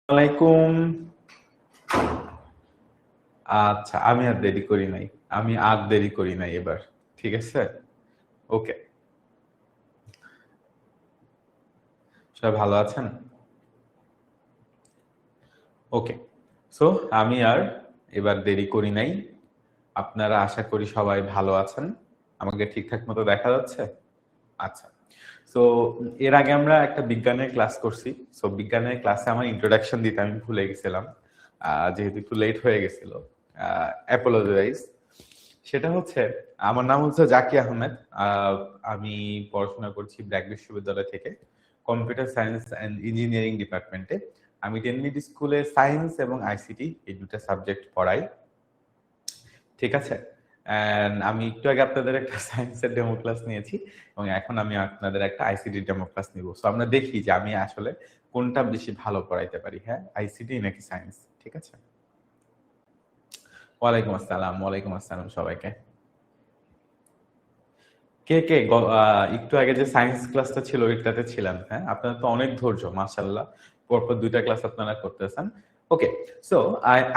আলাইকুম। আচ্ছা, আমি আর দেরি করি নাই। এবার। ঠিক আছে? ওকে। সবাই ভালো আছেন? ওকে। সো আমি আর এবার দেরি করি নাই। আপনারা আশা করি সবাই ভালো আছেন। আমাকে ঠিকঠাক মতো দেখা যাচ্ছে? আচ্ছা। সো এর আগে আমরা একটা বিজ্ঞানের ক্লাস করছি। সো বিজ্ঞানের ক্লাসে আমার ইন্ট্রোডাকশন দিতে আমি ভুলে গেছিলাম। যেহেতু একটু লেট হয়ে গেছিল। অ্যাপোলোজাইজ। সেটা হচ্ছে আমার নাম হচ্ছে জাকি আহমেদ। আমি পড়াশোনা করছি ব্র্যাক বিশ্ববিদ্যালয় থেকে কম্পিউটার সায়েন্স অ্যান্ড ইঞ্জিনিয়ারিং ডিপার্টমেন্টে। আমি টেনমিড স্কুলে সায়েন্স এবং আইসিটি এই দুটো সাবজেক্ট পড়াই। ঠিক আছে? আমি একটু আগে আপনাদের একটা সায়েন্সের ডেমো ক্লাস নিয়েছি এবং এখন আমি আপনাদের একটা আইসিটি ডেমো ক্লাস নিব। সো আমরা দেখি যে আমি আসলে কোনটা বেশি ভালো পড়াইতে পারি, হ্যাঁ? আইসিটি নাকি সায়েন্স। ঠিক আছে? ওয়ালাইকুম আসসালাম, ওয়ালাইকুম আসসালাম সবাইকে। কে কে একটু আগে যে সায়েন্স ক্লাসটা ছিল ওইটাতে ছিলেন, হ্যাঁ? আপনারা তো অনেক ধৈর্য, মাশাআল্লাহ। পরপর দুইটা ক্লাস আপনারা করতেছেন। ওকে। সো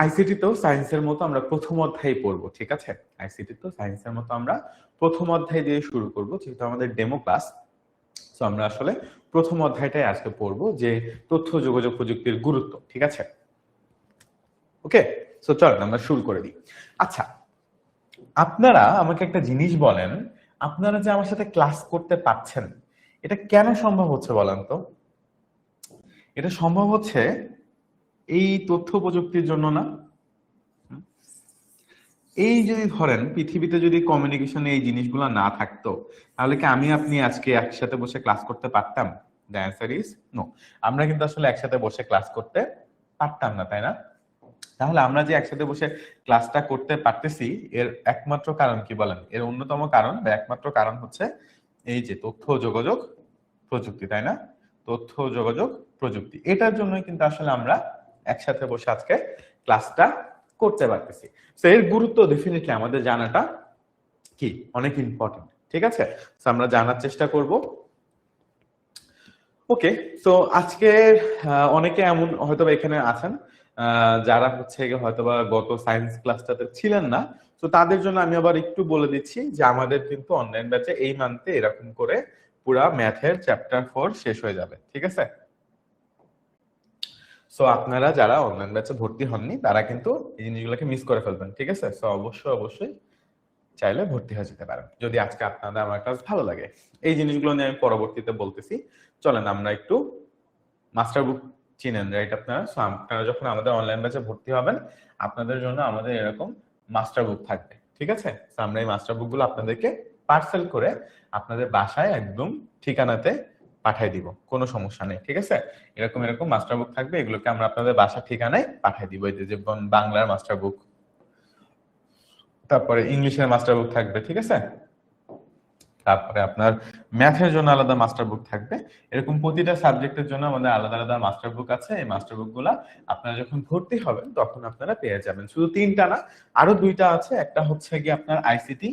আইসিটি তো সায়েন্সের মতো আমরা প্রথম অধ্যায় পড়বো, ঠিক আছে? আইসিটি তো সায়েন্সের মতো আমরা প্রথম অধ্যায় দিয়ে শুরু করব, যেহেতু আমাদের ডেমো ক্লাস। সো আমরা আসলে প্রথম অধ্যায়টাই আজকে পড়বো, যে তথ্য যোগাযোগ প্রযুক্তির গুরুত্ব, ঠিক আছে? ওকে। সো চলেন আমরা শুরু করে দিই। আচ্ছা, আপনারা আমাকে একটা জিনিস বলেন, আপনারা যে আমার সাথে ক্লাস করতে পারছেন, এটা কেন সম্ভব হচ্ছে বলেন তো? এটা সম্ভব হচ্ছে এই তথ্য প্রযুক্তির জন্য না? এই যদি ধরেন পৃথিবীতে যদি কমিউনিকেশনে এই জিনিসগুলো না থাকতো, তাহলে কি আমি আপনি আজকে একসাথে বসে ক্লাস করতে পারতাম? The answer is no. আমরা কিন্তু আসলে একসাথে বসে ক্লাস করতে পারতাম না, তাই না? তাহলে আমরা যে একসাথে বসে ক্লাসটা করতে পারতেছি, এর একমাত্র কারণ কি বলেন? এর অন্যতম কারণ বা একমাত্র কারণ হচ্ছে এই যে তথ্য যোগাযোগ প্রযুক্তি, তাই না? তথ্য যোগাযোগ প্রযুক্তি, এটার জন্যই কিন্তু আসলে আমরা একসাথে বসে আজকে ক্লাসটা করতে পারতেছি। তো এর গুরুত্ব ডেফিনেটলি আমাদের জানাটা কি অনেক ইম্পর্টেন্ট, ঠিক আছে? তো আমরা জানার চেষ্টা করব। ওকে। তো আজকে অনেকে এমন হয়তো এখানে আছেন যারা হচ্ছে হয়তোবা গত সায়েন্স ক্লাসটাতে ছিলেন না। তো তাদের জন্য আমি আবার একটু বলে দিচ্ছি যে আমাদের কিন্তু অনলাইন ব্যাচে এই মান্থে এরকম করে পুরা ম্যাথের চ্যাপ্টার 4 শেষ হয়ে যাবে, ঠিক আছে? সো আপনারা যারা অনলাইন ব্যাচে ভর্তি হননি তারা কিন্তু এই জিনিসগুলোকে মিস করে ফেলবেন, ঠিক আছে? সো অবশ্যই অবশ্যই চাইলে ভর্তি হয়ে যেতে পারেন যদি আজকে আপনাদের আমার কাছে ভালো লাগে। এই জিনিসগুলো নিয়ে আমি পরবর্তীতে বলতেছি। চলেন আমরা একটু মাস্টার বুক চিনেন, রাইট? আপনারা সো আপনারা যখন আমাদের অনলাইন ব্যাচে ভর্তি হবেন, আপনাদের জন্য আমাদের এরকম মাস্টার বুক থাকবে, ঠিক আছে? সো আমরা এই মাস্টার বুকগুলো আপনাদেরকে পার্সেল করে আপনাদের বাসায় একদম ঠিকানাতে পাঠিয়ে দিব, কোনো সমস্যা নেই, ঠিক আছে? এরকম এরকম মাস্টার বুক থাকবে, এগুলোকে আমরা আপনাদের বাসার ঠিকানায় পাঠিয়ে দিব। এই যে বাংলার মাস্টার বুক, তারপরে ইংলিশের মাস্টার বুক থাকবে, ঠিক আছে? তারপরে আপনার ম্যাথের জন্য আলাদা মাস্টার বুক থাকবে। এরকম প্রতিটা সাবজেক্টের জন্য আমাদের আলাদা আলাদা মাস্টার বুক আছে। এই মাস্টার বুক গুলা আপনারা যখন ভর্তি হবেন তখন আপনারা পেয়ে যাবেন। শুধু 3টা না, আরো 2টা আছে। একটা হচ্ছে গিয়ে আপনার আইসিটি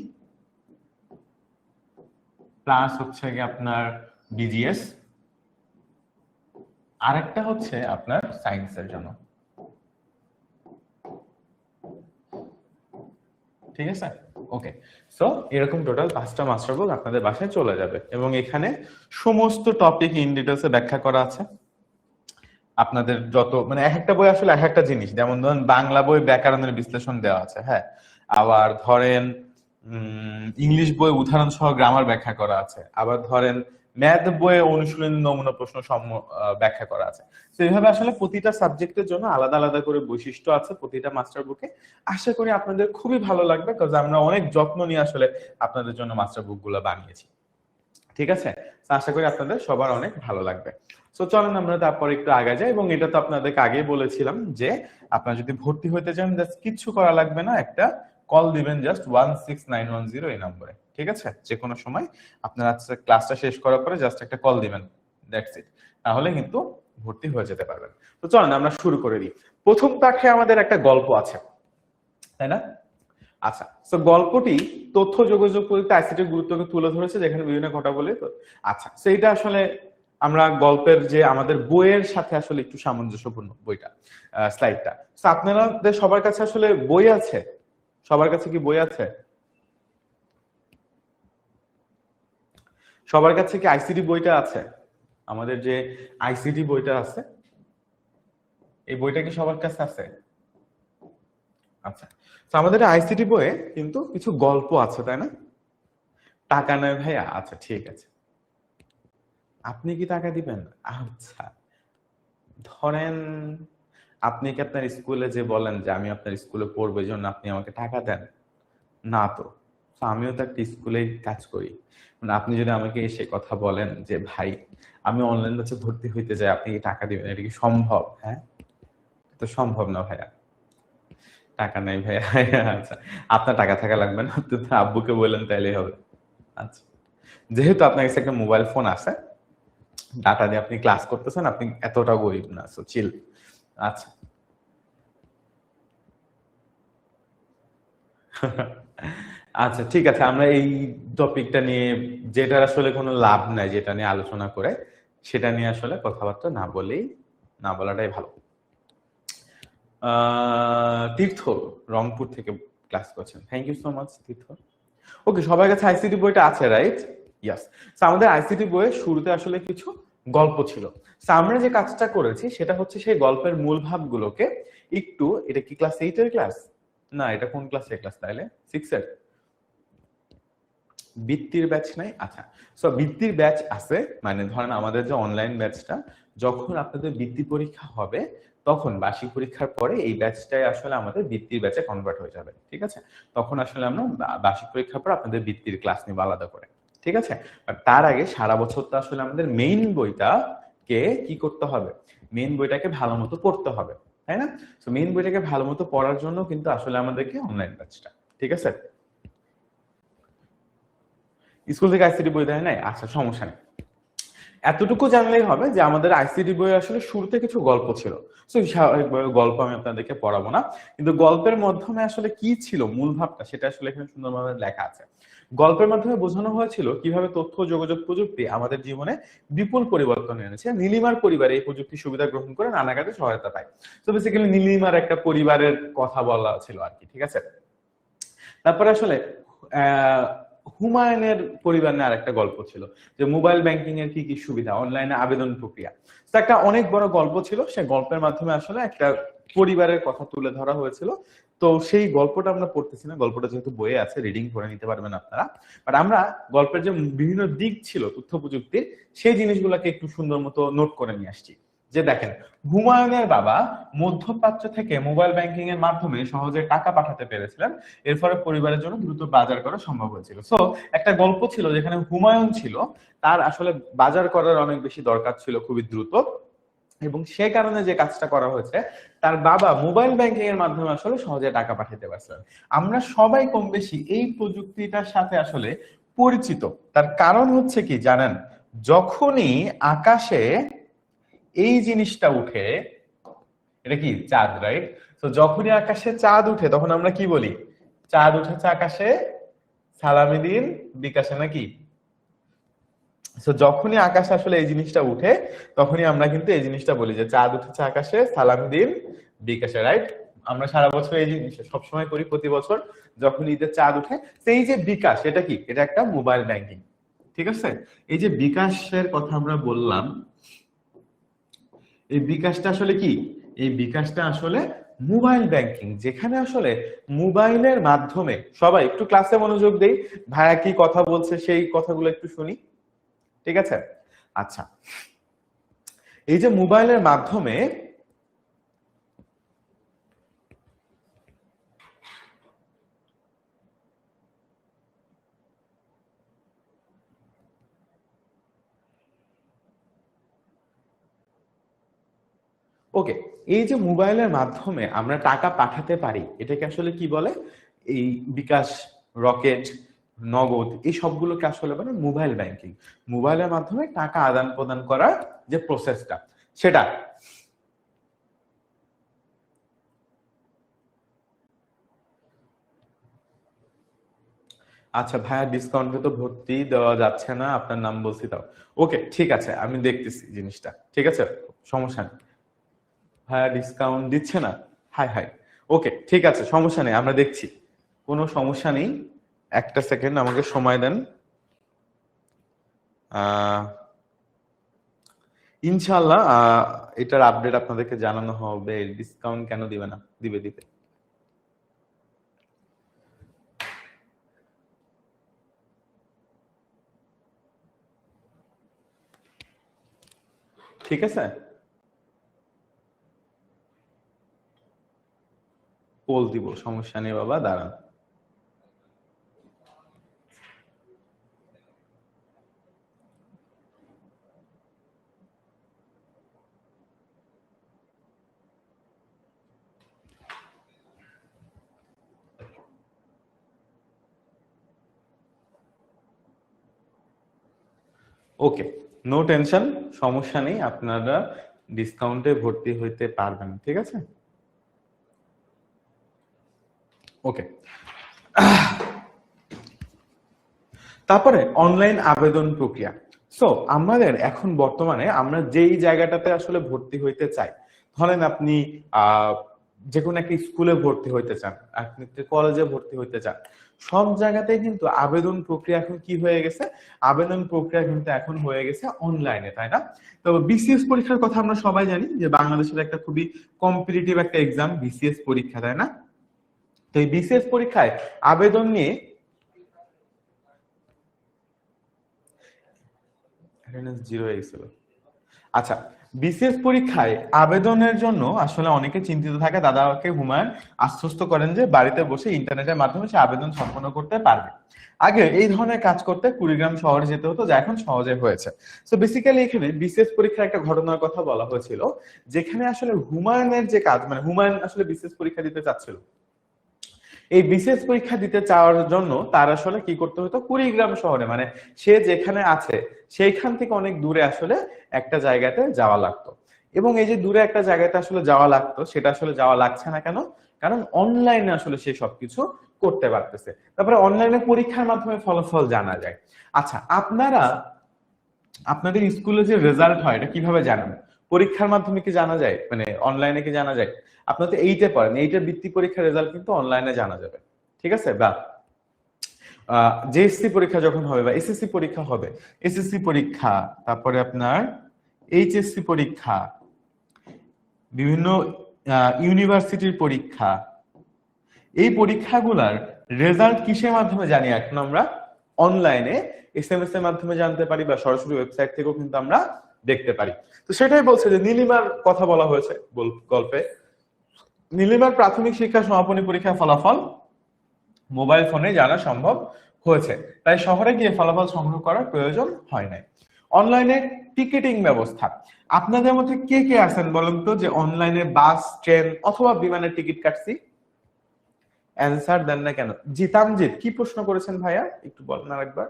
প্লাস হচ্ছে গিয়ে আপনার বিজিএস, আর একটা হচ্ছে আপনার সায়েন্সের জন্য, ঠিক আছে? ওকে। সো এরকম টোটাল 5টা মাস্টার বুক আপনাদের বাসায় চলে যাবে এবং এখানে সমস্ত টপিক ইন ডিটেলসে ব্যাখ্যা করা আছে। আপনাদের যত মানে এক একটা বই আসলে এক একটা জিনিস, যেমন ধরেন বাংলা বই ব্যাকরণের বিশ্লেষণ দেওয়া আছে, হ্যাঁ। আবার ধরেন ইংলিশ বই উদাহরণ সহ গ্রামার ব্যাখ্যা করা আছে। আবার ধরেন ম্যাথ বইয়ে অনুশীলনী নমুনা প্রশ্ন ব্যাখ্যা করা আছে। তো এইভাবে আসলে প্রতিটা সাবজেক্টের জন্য আলাদা আলাদা করে বৈশিষ্ট্য আছে প্রতিটা মাস্টার বুকে। আশা করি আপনাদের খুবই ভালো লাগবে, কারণ আমরা অনেক যত্ন নিয়ে আসলে আপনাদের জন্য মাস্টার বুক গুলো বানিয়েছি, ঠিক আছে? তো আশা করি আপনাদের সবার অনেক ভালো লাগবে। সো চলেন আমরা তারপর একটু আগে যাই, এবং এটা তো আপনাদেরকে আগেই বলেছিলাম যে আপনারা যদি ভর্তি হতে চান জাস্ট কিচ্ছু করা লাগবে না, একটা কল দিবেন জাস্ট 16910 এই নম্বরে, ঠিক আছে? যে কোনো সময় আপনারা আজকে ক্লাসটা শেষ করার পরে জাস্ট একটা কল দিবেন, দ্যাটস ইট। তাহলে কিন্তু ভর্তি হয়ে যেতে পারবেন। তো চলেন আমরা শুরু করে দিই। প্রথম পাঠে আমাদের একটা গল্প আছে, তাই না? আচ্ছা, তো গল্পটি তথ্য যোগাযোগ প্রযুক্তি আইসিটির গুরুত্বকে তুলে ধরেছে, যেখানে বিভিন্ন ঘটনাবলী। আচ্ছা, তো এটা আসলে আমরা গল্পের যে আমাদের বইয়ের সাথে আসলে একটু সামঞ্জস্যপূর্ণ বইটা, স্লাইডটা। তো আপনাদের সবার কাছে আসলে বই আছে? সবার কাছে কি বই আছে? সবার কাছে কি আইসিটি বইটা আছে? আমাদের যে আইসিটি বইটা আছে, এই বইটা কি সবার কাছে আছে? আচ্ছা, তো আমাদের আইসিটি বইয়ে কিন্তু কিছু গল্প আছে, তাই না? টাকা নয় ভাইয়া? আচ্ছা, ঠিক আছে। আপনি কি টাকা দিবেন? আচ্ছা, ধরেন আপনি কি আপনার স্কুলে যে বলেন যে আমি আপনার স্কুলে পড়বো, এই জন্য আপনি আমাকে টাকা দেন? না তো। তো আমিও তো একটা স্কুলে কাজ করি। মানে আপনি যদি আমাকে এসে কথা বলেন যে ভাই আমি অনলাইন ব্যাচে ভর্তি হইতে চাই, আপনি কি টাকা দিবেন? এটা কি সম্ভব? হ্যাঁ, তো সম্ভব না ভাইয়া। টাকা নাই ভাইয়া। আচ্ছা, আপনার টাকা থাকা লাগবে না, আপনি তো আব্বুকে বললেন তাইলেই হবে। আচ্ছা, যেহেতু আপনার কাছে একটা মোবাইল ফোন আছে, ডাটা দিয়ে আপনি ক্লাস করতেছেন, আপনি এতটা গরিব না, সো চিল। আচ্ছা। আচ্ছা, ঠিক আছে, আমরা এই টপিকটা নিয়ে, যেটার আসলে কোনো লাভ নাই যেটা নিয়ে আলোচনা করে, সেটা নিয়ে আসলে কথাবার্তা না বলাটাই ভালো। তীর্থ রংপুর থেকে ক্লাস করছেন, থ্যাংক ইউ সো মাচ তীর্থ। ওকে, সবার কাছে আইসিটি বইটা আছে, রাইট? ইয়াস। আমাদের আইসিটি বইয়ের শুরুতে আসলে কিছু গল্প ছিল। আমরা যে কাজটা করেছি সেটা হচ্ছে সেই গল্পের মূল ভাবগুলোকে একটু, এটা কি ক্লাস 8 এর ক্লাস? না, এটা কোন ক্লাসের ক্লাস তাইলে? 6 এর? বৃত্তির ব্যাচ নাই? আচ্ছা, সো বৃত্তির ব্যাচ আছে, মানে ধরেন আমাদের যে অনলাইন ব্যাচটা, যখন আপনাদের বৃত্তি পরীক্ষা হবে তখন বার্ষিক পরীক্ষার পরে এই ব্যাচটাই আসলে আমাদের বৃত্তির ব্যাচে কনভার্ট হয়ে যাবে, ঠিক আছে? তখন আসলে আমরা বার্ষিক পরীক্ষার পর আপনাদের বৃত্তির ক্লাস নিব আলাদা করে, ঠিক আছে? আর তার আগে সারা বছর তো আসলে আমাদের মেইন বইটাকে কি করতে হবে? মেইন বইটাকে ভালো মতো পড়তে হবে, তাই না? তো মেইন বইটাকে ভালো মতো পড়ার জন্য কিন্তু আসলে আমাদেরকে অনলাইন ব্যাচটা, ঠিক আছে? স্কুল থেকে আইসিটি বই দেয় নাই? আচ্ছা, সমস্যা নেই। এতটুকু জানলেই হবে যে আমাদের আইসিটি বই আসলে শুরুতে কিছু গল্প ছিল। সো স্বাভাবিকভাবে গল্প আমি আপনাদেরকে পড়াবো না, কিন্তু গল্পের মাধ্যমে আসলে কি ছিল মূল ভাবটা সেটা আসলে এখানে সুন্দরভাবে লেখা আছে। গল্পের মাধ্যমে বোঝানো হয়েছিল কিভাবে তথ্য ও যোগাযোগ প্রযুক্তি আমাদের জীবনে বিপুল পরিবর্তন এনেছে। নীলিমার পরিবার এই প্রযুক্তি সুবিধা গ্রহণ করে নানা কাজে সহায়তা পায়। তো বেসিক্যালি নীলিমার একটা পরিবারের কথা বলা ছিল আর কি, ঠিক আছে? তারপরে আসলে আহ হুমায়ুনের পরিবার নিয়ে আরেকটা গল্প ছিল, যে মোবাইল ব্যাংকিং এর কি কি সুবিধা, অনলাইনে আবেদন প্রক্রিয়া। তো একটা অনেক বড় গল্প ছিল, সেই গল্পের মাধ্যমে আসলে একটা পরিবারের কথা তুলে ধরা হয়েছিল। তো সেই গল্পটা আমরা পড়তেছি না, গল্পটা যেহেতু বইয়ে আছে, রিডিং করে নিতে পারবেন আপনারা। বাট আমরা গল্পের যে বিভিন্ন দিক ছিল তথ্য প্রযুক্তির, সেই জিনিসগুলোকে একটু সুন্দর মতো নোট করে নিয়ে আসছি। যে দেখেন, হুমায়ুনের বাবা মধ্যপ্রাচ্য থেকে মোবাইল ব্যাংকিং এর মাধ্যমে সহজে টাকা পাঠাতে পেরেছিলেন। এর ফলে পরিবারের জন্য দ্রুত বাজার করা সম্ভব হয়েছিল। সো একটা গল্প ছিল যেখানে হুমায়ুন ছিল, তার আসলে বাজার করার অনেক বেশি দরকার ছিল, খুবই দ্রুত, এবং সে কারণে যে কাজটা করা হয়েছে, তার বাবা মোবাইল ব্যাংকিং এর মাধ্যমে আসলে সহজে টাকা পাঠাতে পারছিলেন। আমরা সবাই কম বেশি এই প্রযুক্তিটার সাথে আসলে পরিচিত। তার কারণ হচ্ছে কি জানেন? যখনই আকাশে এই জিনিসটা উঠে, এটা কি চাঁদ, রাইট? তো যখনই আকাশে চাঁদ উঠে তখন আমরা কি বলি? চাঁদ উঠেছে আকাশে, সালামি দিন বিকাশে, নাকি? তো যখনই আকাশে আসলে এই জিনিসটা উঠে তখনই আমরা কিন্তু এই জিনিসটা বলি যে চাঁদ উঠেছে আকাশে, সালামি দিন বিকাশে, রাইট? আমরা সারা বছর এই জিনিস সবসময় করি, প্রতি বছর যখন ঈদের চাঁদ উঠে। সেই যে বিকাশ, এটা কি? এটা একটা মোবাইল ব্যাংকিং, ঠিক আছে? এই যে বিকাশের কথা আমরা বললাম, এই বিকাশটা আসলে কি? এই বিকাশটা আসলে মোবাইল ব্যাংকিং, যেখানে আসলে মোবাইলের মাধ্যমে, সবাই একটু ক্লাসে মনোযোগ দেই, ভাইয়া কি কথা বলছে সেই কথাগুলো একটু শুনি, ঠিক আছে? আচ্ছা, এই যে মোবাইলের মাধ্যমে ওকে, এই যে মোবাইলের মাধ্যমে আমরা টাকা পাঠাতে পারি, এটাকে আসলে কি বলে? এই বিকাশ, রকেট, নগদ, এই সবগুলোকে আসলে বলে মোবাইল ব্যাংকিং। মোবাইলের মাধ্যমে টাকা আদান প্রদান করার যে প্রসেসটা, সেটা। আচ্ছা ভাইয়া, ডিসকাউন্টে তো ভর্তি দেওয়া যাচ্ছে না, আপনার নাম বলছি তাও। ওকে ঠিক আছে, আমি দেখতেছি জিনিসটা, ঠিক আছে, সমস্যা নেই। ভাইয়া ডিসকাউন্ট দিচ্ছে না, হাই হাই। ওকে ঠিক আছে, সমস্যা নেই, আমরা দেখছি, কোনো সমস্যা নেই। একটা সেকেন্ড আমাকে সময় দেন। আহ ইনশাল্লাহ এটার আপডেট আপনাদেরকে জানানো হবে। ডিসকাউন্ট কেন দিবে না, দিবে দিবে। ঠিক আছে, পোল দিব, সমস্যা নেই বাবা, দাঁড়ান। ওকে, নো টেনশন, সমস্যা নেই, আপনারা ডিসকাউন্টে ভর্তি হইতে পারবেন, ঠিক আছে। ওকে, তারপরে অনলাইন আবেদন প্রক্রিয়া। সো আমাদের এখন বর্তমানে আমরা যেই জায়গাটাতে আসলে ভর্তি হইতে চাই, ধরেন আপনি যে কোনো একটা স্কুলে ভর্তি হইতে চান, আপনি কলেজে ভর্তি হইতে চান, সব জায়গাতে কিন্তু আবেদন প্রক্রিয়া এখন কি হয়ে গেছে, আবেদন প্রক্রিয়া কিন্তু এখন হয়ে গেছে অনলাইনে, তাই না? তো বিসিএস পরীক্ষার কথা আমরা সবাই জানি যে বাংলাদেশের একটা খুবই কম্পিটিটিভ একটা এক্সাম বিসিএস পরীক্ষা, তাই না? তো এই বিসিএস পরীক্ষায় আবেদন নিয়ে অ্যাটেন্ডেন্স জিরো হয়ে গেছিল। আচ্ছা, বিসিএস পরীক্ষায় আবেদনের জন্য আসলে অনেকে চিন্তিত থাকে, দাদাকে হুমায়ুন আশ্বস্ত করেন যে বাড়িতে বসে ইন্টারনেটের মাধ্যমে সে আবেদন সম্পন্ন করতে পারবে। আগে এই ধরনের কাজ করতে কুড়িগ্রাম শহরে যেতে হতো, যা এখন সহজে হয়েছে। সো বেসিক্যালি এখানে বিসিএস পরীক্ষার একটা ঘটনার কথা বলা হয়েছিল, যেখানে আসলে হুমায়ুনের যে কাজ, মানে হুমায়ুন আসলে বিসিএস পরীক্ষা দিতে চাচ্ছিল। এই বিসিএস পরীক্ষা দিতে চাওয়ার জন্য তার আসলে কি করতে হতো, কুড়িগ্রাম শহরে, মানে সে যেখানে আছে সেইখান থেকে অনেক দূরে আসলে একটা জায়গাতে যাওয়া লাগতো। এবং এই যে দূরে একটা জায়গাতে আসলে যাওয়া লাগতো, সেটা আসলে যাওয়া লাগছে না কেন? কারণ অনলাইনে আসলে সে সবকিছু করতে পারতেছে। তারপরে অনলাইনে পরীক্ষার মাধ্যমে ফলাফল জানা যায়। আচ্ছা, আপনারা আপনাদের স্কুলে যে রেজাল্ট হয় এটা কিভাবে জানেন? পরীক্ষার মাধ্যমে কি জানা যায়, মানে অনলাইনে কি জানা যায়? আপনারা তো এইটে পড়েন, এইটার বৃত্তি পরীক্ষার রেজাল্ট কিন্তু অনলাইনে জানা যাবে, ঠিক আছে। বা জেএসসি পরীক্ষা যখন হবে বা এসএসসি পরীক্ষা হবে, এসএসসি পরীক্ষা, তারপরে আপনার এইচএসসি পরীক্ষা, বিভিন্ন ইউনিভার্সিটির পরীক্ষা, এই পরীক্ষাগুলার রেজাল্ট কিসের মাধ্যমে জানি এখন আমরা? অনলাইনে এসএমএস এর মাধ্যমে জানতে পারি, বা সরাসরি ওয়েবসাইট থেকেও কিন্তু আমরা দেখতে পারি। তো সেটাই বলছে যে নীলিমার কথা বলা হয়েছে গল্পে। নীলিমার প্রাথমিক শিক্ষা সমাপনী পরীক্ষার ফলাফল মোবাইল ফোনে জানা সম্ভব হয়েছে, তাই শহরে গিয়ে ফলাফল সংগ্রহ করার প্রয়োজন হয় নাই। অনলাইনে টিকিটিং ব্যবস্থা, আপনাদের মধ্যে কে কে আছেন বলেন তো যে অনলাইনে বাস, ট্রেন অথবা বিমানের টিকিট কাটছি? অ্যান্সার দেন না কেন? জি তামজিদ, কি প্রশ্ন করেছেন ভাইয়া, একটু বলেন আরেকবার।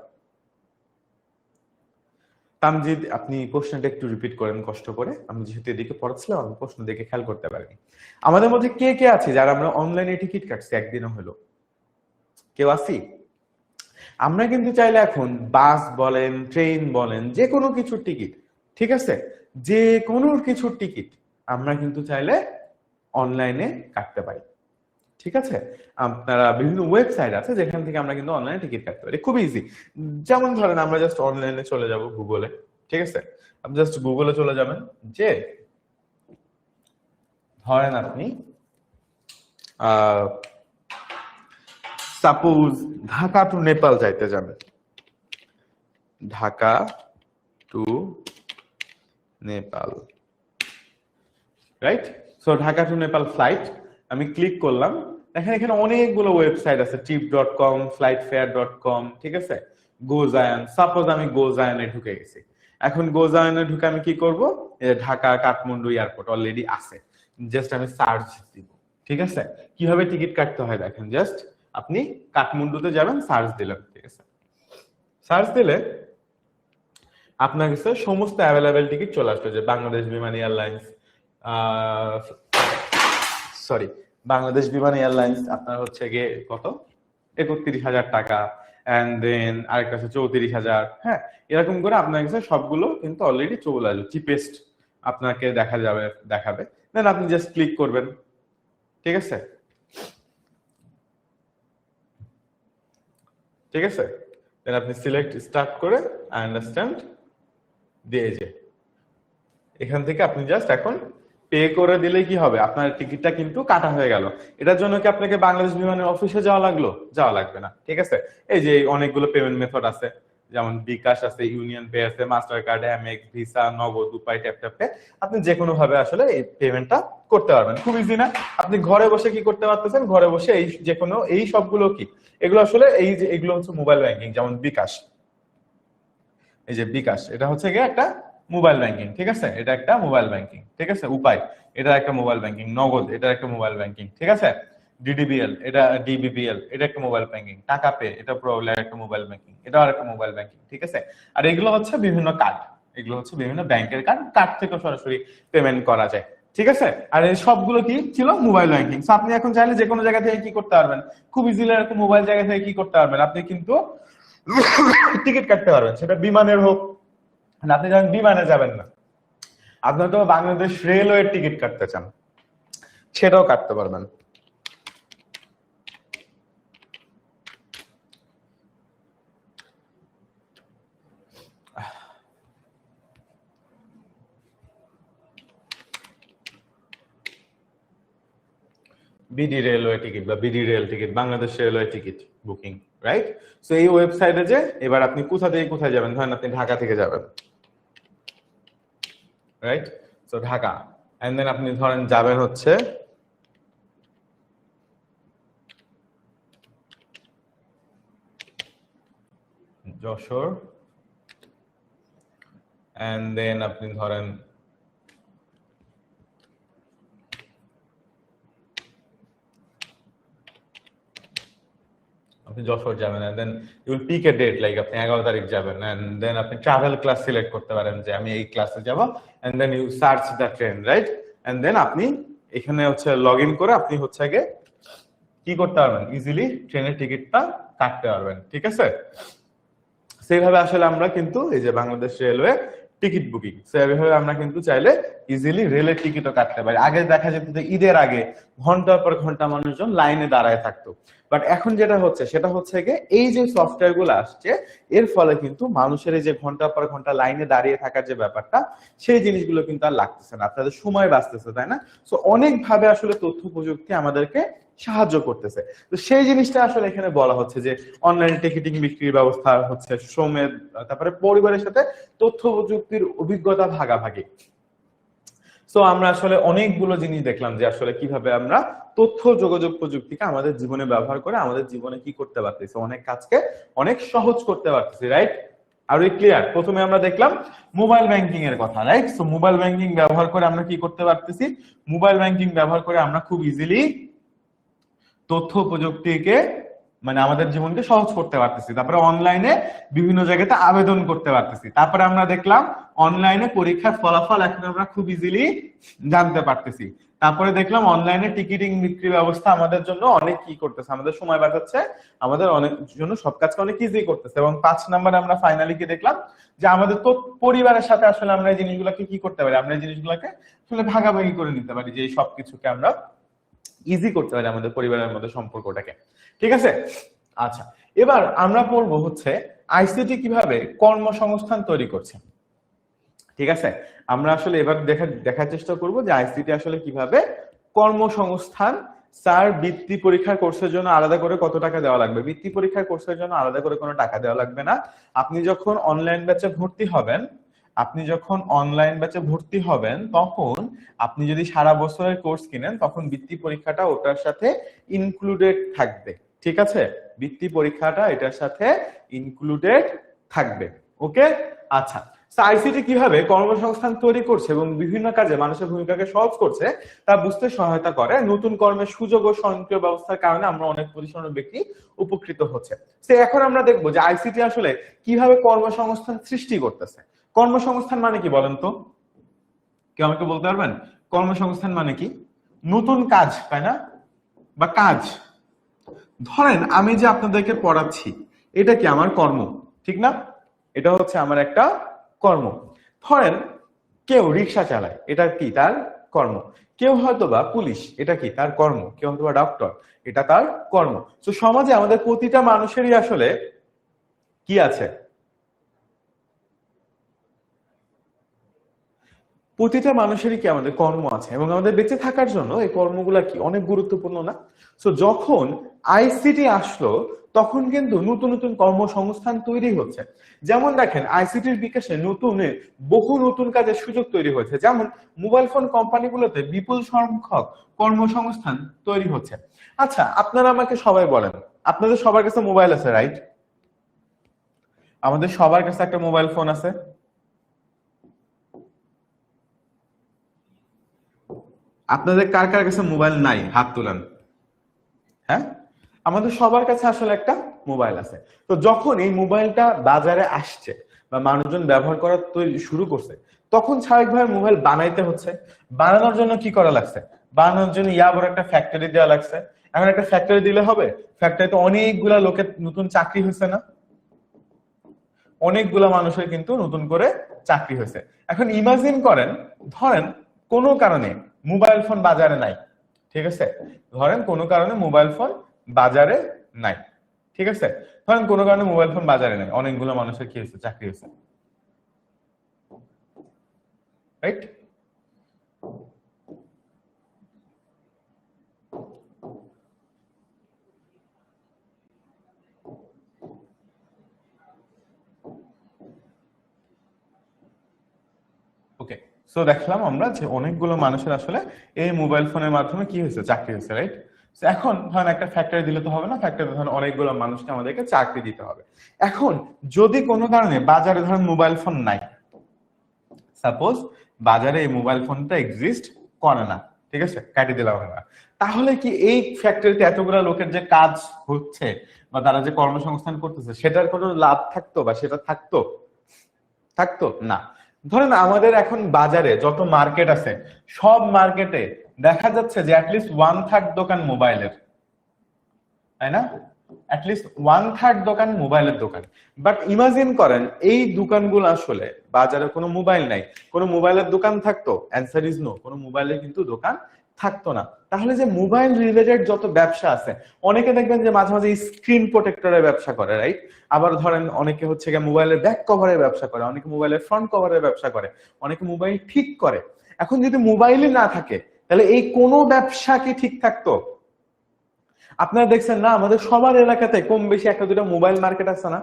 তামজিদ, আপনি প্রশ্নটা একটু রিপিট করেন কষ্ট করে, আমি যেহেতু এদিকে পড়াচ্ছিলাম আমি প্রশ্ন দেখে খেয়াল করতে পারিনি। আমাদের মধ্যে কে কে আছে যারা আমরা অনলাইনে টিকিট কাটছি একদিনও হলো? কেউ আছি? আমরা কিন্তু চাইলে এখন বাস বলেন, ট্রেন বলেন, যে কোনো কিছুর টিকিট, ঠিক আছে, যে কোনো কিছুর টিকিট আমরা কিন্তু চাইলে অনলাইনে কাটতে পারি, ঠিক আছে। আপনারা বিভিন্ন ওয়েবসাইট আছে যেখান থেকে আমরা কিন্তু অনলাইনে টিকিট কাটতে পারি, খুব ইজি। যেমন ধরেন আমরা জাস্ট অনলাইনে চলে যাব গুগলে, ঠিক আছে, আপনি জাস্ট গুগলে চলে যাবেন, যে ধরেন আপনি সাপোজ ঢাকা টু নেপাল যাইতে যাবেন, Dhaka to Nepal, right? So Dhaka to Nepal flight, আমি ক্লিক করলাম, দেখেন এখানে অনেকগুলো ওয়েবসাইট আছে, trip.com, flightfare.com, ঠিক আছে, গোজায়ান। সাপোজ আমি গোজায়ানে ঢুকে গেছি, এখন গোজায়ানে ঢুকে আমি কি করব, ঢাকা কাঠমান্ডু এয়ারপোর্ট অলরেডি আছে, জাস্ট আমি সার্চ দিব, ঠিক আছে। কিভাবে টিকিট কাটতে হয় দেখেন, জাস্ট আপনি কাঠমান্ডুতে যাবেন, সার্চ দিলেন, ঠিক আছে, সার্চ দিলে আপনার কাছে সমস্ত অ্যাভেলেবেল টিকিট চলে আসবে, যে বাংলাদেশ বিমান এয়ারলাইন্স, সরি, বাংলাদেশ বিমান এয়ারলাইন্স আপনার হচ্ছে গিয়ে কত, ৩১,০০০ টাকা। এন্ড দেন আরেকটা আছে 34,000। হ্যাঁ, এরকম করে আপনার কাছে সবগুলো কিন্তু অলরেডি চলে আসবে, চিপেস্ট আপনাকে দেখাবে। দেন আপনি জাস্ট ক্লিক করবেন, ঠিক আছে? ঠিক আছে, দেন আপনি সিলেক্ট স্টার্ট করে আই আন্ডারস্ট্যান্ড দিয়ে যে এখান থেকে আপনি জাস্ট এখন পে করে দিলে কি হবে, আপনার টিকিটটা কিন্তু কাটা হয়ে গেল। এটার জন্য কি আপনাকে বাংলাদেশ বিমানের অফিসে যাওয়া লাগলো? যাওয়া লাগবে না, ঠিক আছে? এই যে অনেকগুলো পেমেন্ট মেথড আছে, যেমন বিকাশ আছে, ইউনিয়ন পে আছে, মাস্টার কার্ড, এমএক্স, ভিসা, নগদ, উপায়, ট্যাপ ট্যাপে আপনি যে কোনো ভাবে আসলে এই পেমেন্টটা করতে পারবেন। খুব ইজি না? আপনি ঘরে বসে কি করতে পারতেছেন, ঘরে বসে এই যে কোনো এই সবগুলো কি, এগুলো আসলে এই যে এগুলো হচ্ছে মোবাইল ব্যাংকিং। যেমন বিকাশ, এই যে বিকাশ, এটা হচ্ছে গিয়ে একটা মোবাইল ব্যাংকিং, ঠিক আছে? এটা একটা মোবাইল ব্যাংকিং, ঠিক আছে? উপায়, এটা একটা মোবাইল ব্যাংকিং। নগদ, এটা একটা মোবাইল ব্যাংকিং, ঠিক আছে? ডিডিবিএল, এটা ডিবিবিএল, এটা একটা মোবাইল ব্যাংকিং। টাকা পে, এটা প্রবলেম একটা মোবাইল ব্যাংকিং, এটা আর একটা মোবাইল ব্যাংকিং, ঠিক আছে? আর এগুলো হচ্ছে বিভিন্ন কার্ড, এগুলো হচ্ছে বিভিন্ন ব্যাংকের কার্ড, কার্ড থেকে সরাসরি পেমেন্ট করা যায়, ঠিক আছে? আর এই সবগুলো কি ছিল, মোবাইল ব্যাংকিং। সো আপনি এখন চাইলে যে কোনো জায়গা থেকে কি করতে পারবেন, খুব ইজিলি এরকম মোবাইল জায়গা থেকে কি করতে পারবেন, আপনি কিন্তু টিকিট কাটতে পারবেন, সেটা বিমানের হোক। আপনি যখন বিমানে যাবেন না, আপনি তো বাংলাদেশ রেলওয়ের টিকিট কাটতে চান, সেটাও কাটতে পারবেন। বিডি রেলওয়ে টিকিট বা BD rail ticket, Bangladesh railway ticket booking, right? So এই ওয়েবসাইটে যে এবার আপনি কোথা থেকে কোথায় যাবেন, ধরেন আপনি ঢাকা থেকে যাবেন, right? So Dhaka, and then আপনি ধরেন যাবেন হচ্ছে যশোর, এন্ড দেন আপনি ধরেন আপনি যশোর যাবেন, and then you will pick a date, like আপনি 11 তারিখ যাবেন, এন্ড দেন আপনি ট্রাভেল ক্লাস সিলেক্ট করতে পারেন যে আমি এই ক্লাসে যাব, and then you search the train, right? And then আপনি এখানে হচ্ছে লগ ইন করে আপনি হচ্ছে আগে কি করতে পারবেন, ইজিলি ট্রেনের টিকিটটা কাটতে পারবেন, ঠিক আছে? সেইভাবে আসলে আমরা কিন্তু এই যে বাংলাদেশ রেলওয়ে টিকিট বুকিং, সেইভাবে আমরা কিন্তু চাইলে ইজিলি রেলের টিকিটও কাটতে পারি। আগে দেখা যেত যে ঈদের আগে ঘন্টার পর ঘন্টা মানুষজন লাইনে দাঁড়ায় থাকতো, বাট এখন যেটা হচ্ছে সেটা হচ্ছে গিয়ে এই যে সফটওয়্যার গুলো আসছে, এর ফলে কিন্তু মানুষের এই যে ঘন্টার পর ঘন্টা লাইনে দাঁড়িয়ে থাকার যে ব্যাপারটা, সেই জিনিসগুলো কিন্তু আর লাগতেছে না, আপনাদের সময় বাঁচতেছে, তাই না? সো অনেক ভাবে আসলে তথ্য প্রযুক্তি আমাদেরকে সাহায্য করতেছে। তো সেই জিনিসটা আসলে এখানে বলা হচ্ছে যে অনলাইন টিকিটিং বিক্রির ব্যবস্থা হচ্ছে, শ্রমের, তারপরে পরিবারের সাথে তথ্য প্রযুক্তির অভিজ্ঞতা ভাগাভাগি। সো আমরা আসলে অনেকগুলো জিনিস দেখলাম যে আসলে কিভাবে আমরা তথ্য যোগাযোগ প্রযুক্তিকে আমাদের জীবনে ব্যবহার করে আমাদের জীবনে কি করতে পারতেছি, অনেক কাজকে অনেক সহজ করতে পারতেছি, রাইট? R we clear? প্রথমে আমরা দেখলাম মোবাইল ব্যাংকিং এর কথা, রাইট? সো মোবাইল ব্যাংকিং ব্যবহার করে আমরা কি করতে পারতেছি, মোবাইল ব্যাংকিং ব্যবহার করে আমরা খুব ইজিলি তথ্য প্রযুক্তিকে মানে আমাদের জীবনকে সহজ করতে পারতেছি। তারপরে অনলাইনে বিভিন্ন জায়গাতে আবেদন করতে পারতেছি। তারপরে আমরা দেখলাম অনলাইনে পরীক্ষার ফলাফল এখন আমরা খুব ইজিলি জানতে পারতেছি। তারপরে দেখলাম অনলাইনে টিকিটিং বিক্রি ব্যবস্থা আমাদের জন্য অনেক কি করতেছে, আমাদের সময় বাঁচাচ্ছে, আমাদের অনেক জন্য সব কাজকে অনেক ইজি করতেছে। এবং 5 নম্বরে আমরা ফাইনালি কি দেখলাম, যে আমাদের তো পরিবারের সাথে আসলে আমরা এই জিনিসগুলোকে কি করতে পারি, আমরা এই জিনিসগুলোকে আসলে ভাগাভাগি করে নিতে পারি, যে এই সবকিছুকে আমরা ইজি করতে পারি আমাদের পরিবারের মধ্যে সম্পর্কটাকে, ঠিক আছে? আচ্ছা, এবার আমরা পড়বো হচ্ছে আইসিটি কিভাবে কর্মসংস্থান তৈরি করছে, ঠিক আছে? আমরা আসলে এবার দেখার চেষ্টা করব যে আইসিটি আসলে কিভাবে কর্মসংস্থান। স্যার, বৃত্তি পরীক্ষার কোর্সের জন্য আলাদা করে কত টাকা দেওয়া লাগবে? বৃত্তি পরীক্ষার কোর্সের জন্য আলাদা করে কোনো টাকা দেওয়া লাগবে না। আপনি যখন অনলাইন ব্যাচে ভর্তি হবেন, তখন আপনি যদি সারা বছরের কোর্স কিনেন, তখন বৃত্তি পরীক্ষাটা ওটার সাথে ইনক্লুডেড থাকবে, ঠিক আছে? বৃত্তি পরীক্ষাটা এটার সাথে ইনক্লুডেড থাকবে, ওকে? আচ্ছা, আইসিটি কিভাবে কর্মসংস্থান তৈরি করছে এবং বিভিন্ন কাজে মানুষের ভূমিকাকে সহজ করছে তা বুঝতে সহায়তা করে। নতুন কর্মের সুযোগ ও স্বয়ংক্রিয় ব্যবস্থার কারণে আমরা অনেক পরিচ্ছন্ন ব্যক্তি উপকৃত হচ্ছে। এখন আমরা দেখবো যে আইসিটি আসলে কিভাবে কর্মসংস্থান সৃষ্টি করতেছে। কর্মসংস্থান মানে কি বলেন তো? কেউ আমাকে বলতে পারবেন কর্মসংস্থান মানে কি? নতুন কাজ, তাই না? বা কাজ। ধরেন আমি যে আপনাদেরকে পড়াচ্ছি, এটা কি আমার কর্ম, ঠিক না? এটা হচ্ছে আমার একটা কর্ম। ধরেন কেউ রিক্সা চালায়, এটা কি তার কর্ম। কেউ হয়তো বা পুলিশ, এটা কি তার কর্ম। কেউ হয়তো বা ডক্টর, এটা তার কর্ম। তো সমাজে আমাদের প্রতিটা মানুষেরই আসলে কি আছে, প্রতিটা মানুষেরই কি আমাদের কর্ম আছে, এবং আমাদের বেঁচে থাকার জন্য এই কর্মগুলা কি অনেক গুরুত্বপূর্ণ না? তো যখন আইসিটি আসলো তখন কিন্তু নতুন নতুন কর্মসংস্থান তৈরি হচ্ছে। যেমন দেখেন আইসিটির বিকাশে নতুন বহু নতুন কাজের সুযোগ তৈরি হয়েছে, যেমন মোবাইল ফোন কোম্পানিগুলোতে বিপুল সংখ্যক কর্মসংস্থান তৈরি হচ্ছে। আচ্ছা আপনারা আমাকে সবাই বলেন, আপনাদের সবার কাছে মোবাইল আছে, রাইট? আমাদের সবার কাছে একটা মোবাইল ফোন আছে। আপনাদের কার কার কাছে মোবাইল নাই হাত তুলেন। হ্যাঁ, আমাদের সবার কাছে আসলে একটা মোবাইল আছে। তো যখন এই মোবাইলটা বাজারে আসছে বা মানুষজন ব্যবহার করা তৈরি শুরু করছে, তখন স্বাভাবিকভাবে মোবাইল বানাইতে হচ্ছে। বানানোর জন্য কি করা লাগছে? বানানোর জন্য ইয়া বড় একটা ফ্যাক্টরি দেওয়া লাগছে। এখন একটা ফ্যাক্টরি দিলে হবে? ফ্যাক্টরিতে অনেকগুলা লোকের নতুন চাকরি হয়েছে না? অনেকগুলা মানুষের কিন্তু নতুন করে চাকরি হয়েছে। এখন ইমাজিন করেন, ধরেন কোনো কারণে মোবাইল ফোন বাজারে নাই, ঠিক আছে? ধরেন কোনো কারণে মোবাইল ফোন বাজারে নাই, ঠিক আছে? ধরেন কোনো কারণে মোবাইল ফোন বাজারে নাই, অনেকগুলো মানুষের কি হয়েছে, চাকরি হয়েছে, রাইট? ওকে, সো দেখলাম আমরা যে অনেকগুলো মানুষের আসলে এই মোবাইল ফোনের মাধ্যমে কি হয়েছে, চাকরি হয়েছে, রাইট? এখন ধরেন একটা ফ্যাক্টরি দিলে তো হবে না, ফ্যাক্টরি ধরেন অনেকগুলো মানুষকে আমাদেরকে চাকরি দিতে হবে। এখন যদি কোনো কারণে বাজারে ধরেন মোবাইল ফোন নাই, সাপোজ বাজারে এই মোবাইল ফোনটা এক্সিস্ট করে না, ঠিক আছে, কাটিয়ে দিলাম আমরা, তাহলে কি এই ফ্যাক্টরিতে এতগুলো লোকের যে কাজ হচ্ছে বা তারা যে কর্মসংস্থান করতেছে সেটার কোনো লাভ থাকতো বা সেটা থাকতো? থাকতো না। ধরেন আমাদের এখন বাজারে যত মার্কেট আছে সব মার্কেটে দেখা যাচ্ছে যে অ্যাটলিস্ট 1/3 দোকান মোবাইলের, তাই না? অ্যাটলিস্ট 1/3 দোকান মোবাইলের দোকান। বাট ইমাজিন করেন এই দোকানগুলো আসলে বাজারে কোনো মোবাইল নাই, কোনো মোবাইলের দোকান থাকতো? অ্যান্সার ইজ নো, কোনো মোবাইলের কিন্তু দোকান থাকতো না। তাহলে যে মোবাইল রিলেটেড যত ব্যবসা আছে, অনেকে দেখবেন যে মাঝে মাঝে স্ক্রিন প্রোটেক্টরের ব্যবসা করে, রাইট? আবার ধরেন অনেকে হচ্ছে গিয়ে মোবাইলের ব্যাক কভারের ব্যবসা করে, অনেকে মোবাইলের ফ্রন্ট কভারের ব্যবসা করে, অনেকে মোবাইল ঠিক করে। এখন যদি মোবাইলই না থাকে তাহলে এই কোনো ব্যবসা কি ঠিক থাকতো? আপনারা দেখছেন না আমাদের সবার এলাকাতে কম বেশি একটা দুটো মোবাইল মার্কেট আছে না,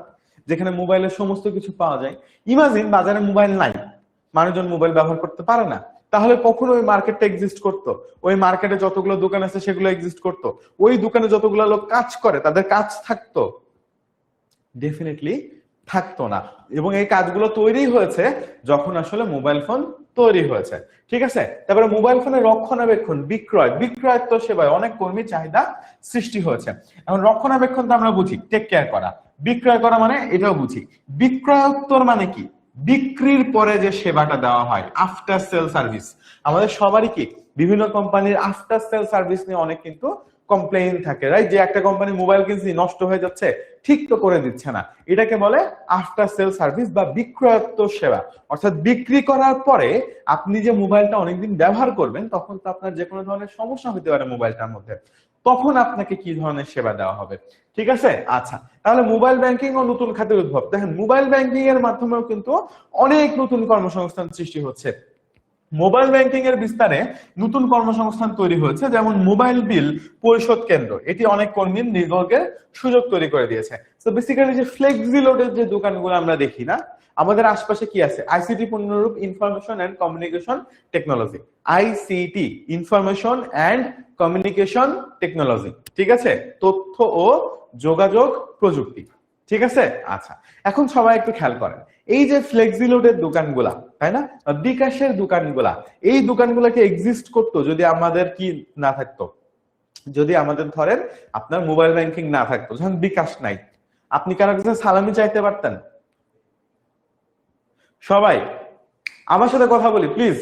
যেখানে মোবাইলের সমস্ত কিছু পাওয়া যায়। ইমাজিন বাজারে মোবাইল নাই, মানুষজন মোবাইল ব্যবহার করতে পারে না, তাহলে কখনো ওই মার্কেটটা এক্সিস্ট করতো? ওই মার্কেটে যতগুলো দোকান আছে সেগুলো এক্সিস্ট করতো? ওই দোকানে যতগুলো লোক কাজ করে তাদের কাজ থাকতো? ডেফিনেটলি থাকতো না। এবং এই কাজগুলো তৈরি হয়েছে যখন আসলে মোবাইল ফোন তৈরি হয়েছে, ঠিক আছে? তারপরে মোবাইল ফোনের রক্ষণাবেক্ষণ, বিক্রয়, বিক্রয়োত্তর সেবায় অনেক কর্মী চাহিদা সৃষ্টি হয়েছে। এখন রক্ষণাবেক্ষণ তো আমরা বুঝি টেক কেয়ার করা, বিক্রয় করা মানে এটাও বুঝি। বিক্রয়োত্তর মানে কি? বিক্রির পরে যে সেবাটা দেওয়া হয়, আফটার সেল সার্ভিস। আমাদের সবারই কি বিভিন্ন কোম্পানির আফটার সেল সার্ভিস নিয়ে অনেক কিন্তু কমপ্লেইন থাকে, রাইট? যে একটা কোম্পানি মোবাইল কিনছি নষ্ট হয়ে যাচ্ছে, ঠিক তো করে দিচ্ছে না, এটাকে বলে আফটার সেল সার্ভিস বা বিক্রয়োত্তর সেবা। অর্থাৎ বিক্রি করার পরে আপনি যে মোবাইলটা অনেকদিন ব্যবহার করবেন তখন তো আপনার যে কোনো ধরনের সমস্যা হতে পারে মোবাইলটার মধ্যে, তখন আপনাকে কি ধরনের সেবা দেওয়া হবে, ঠিক আছে? আচ্ছা, তাহলে মোবাইল ব্যাংকিং ও নতুন খাতের উদ্ভব। দেখেন মোবাইল ব্যাংকিং এর মাধ্যমেও কিন্তু অনেক নতুন কর্মসংস্থান সৃষ্টি হচ্ছে। মোবাইল ব্যাংকিং এর বিস্তারে নতুন কর্মসংস্থান তৈরি হয়েছে, যেমন মোবাইল বিল পরিশোধ কেন্দ্র, এটি অনেক কর্মীর নিয়োগের সুযোগ তৈরি করে দিয়েছে। তো বেসিক্যালি যে ফ্লেক্সি লোডের যে দোকানগুলো আমরা দেখি না, আমাদের আশপাশে কি আছে? আইসিটি পূর্ণরূপ information and communication technology, ICT, information and communication technology, ঠিক আছে? তথ্য ও যোগাযোগ প্রযুক্তি, ঠিক আছে? আচ্ছা, এখন সবাই একটু খেয়াল করেন, এই যে ফ্লেক্সি লোডের দোকানগুলা, তাই না, বিকাশের দোকানগুলা, এই দোকানগুলা কি এক্সিস্ট করতো যদি আমাদের কি না থাকতো? যদি আমাদের ধরেন আপনার মোবাইল ব্যাংকিং না থাকতো, যখন বিকাশ নাই, আপনি কারো কাছে সালামি চাইতে পারতেন? সবাই আমার সাথে কথা বলি প্লিজ,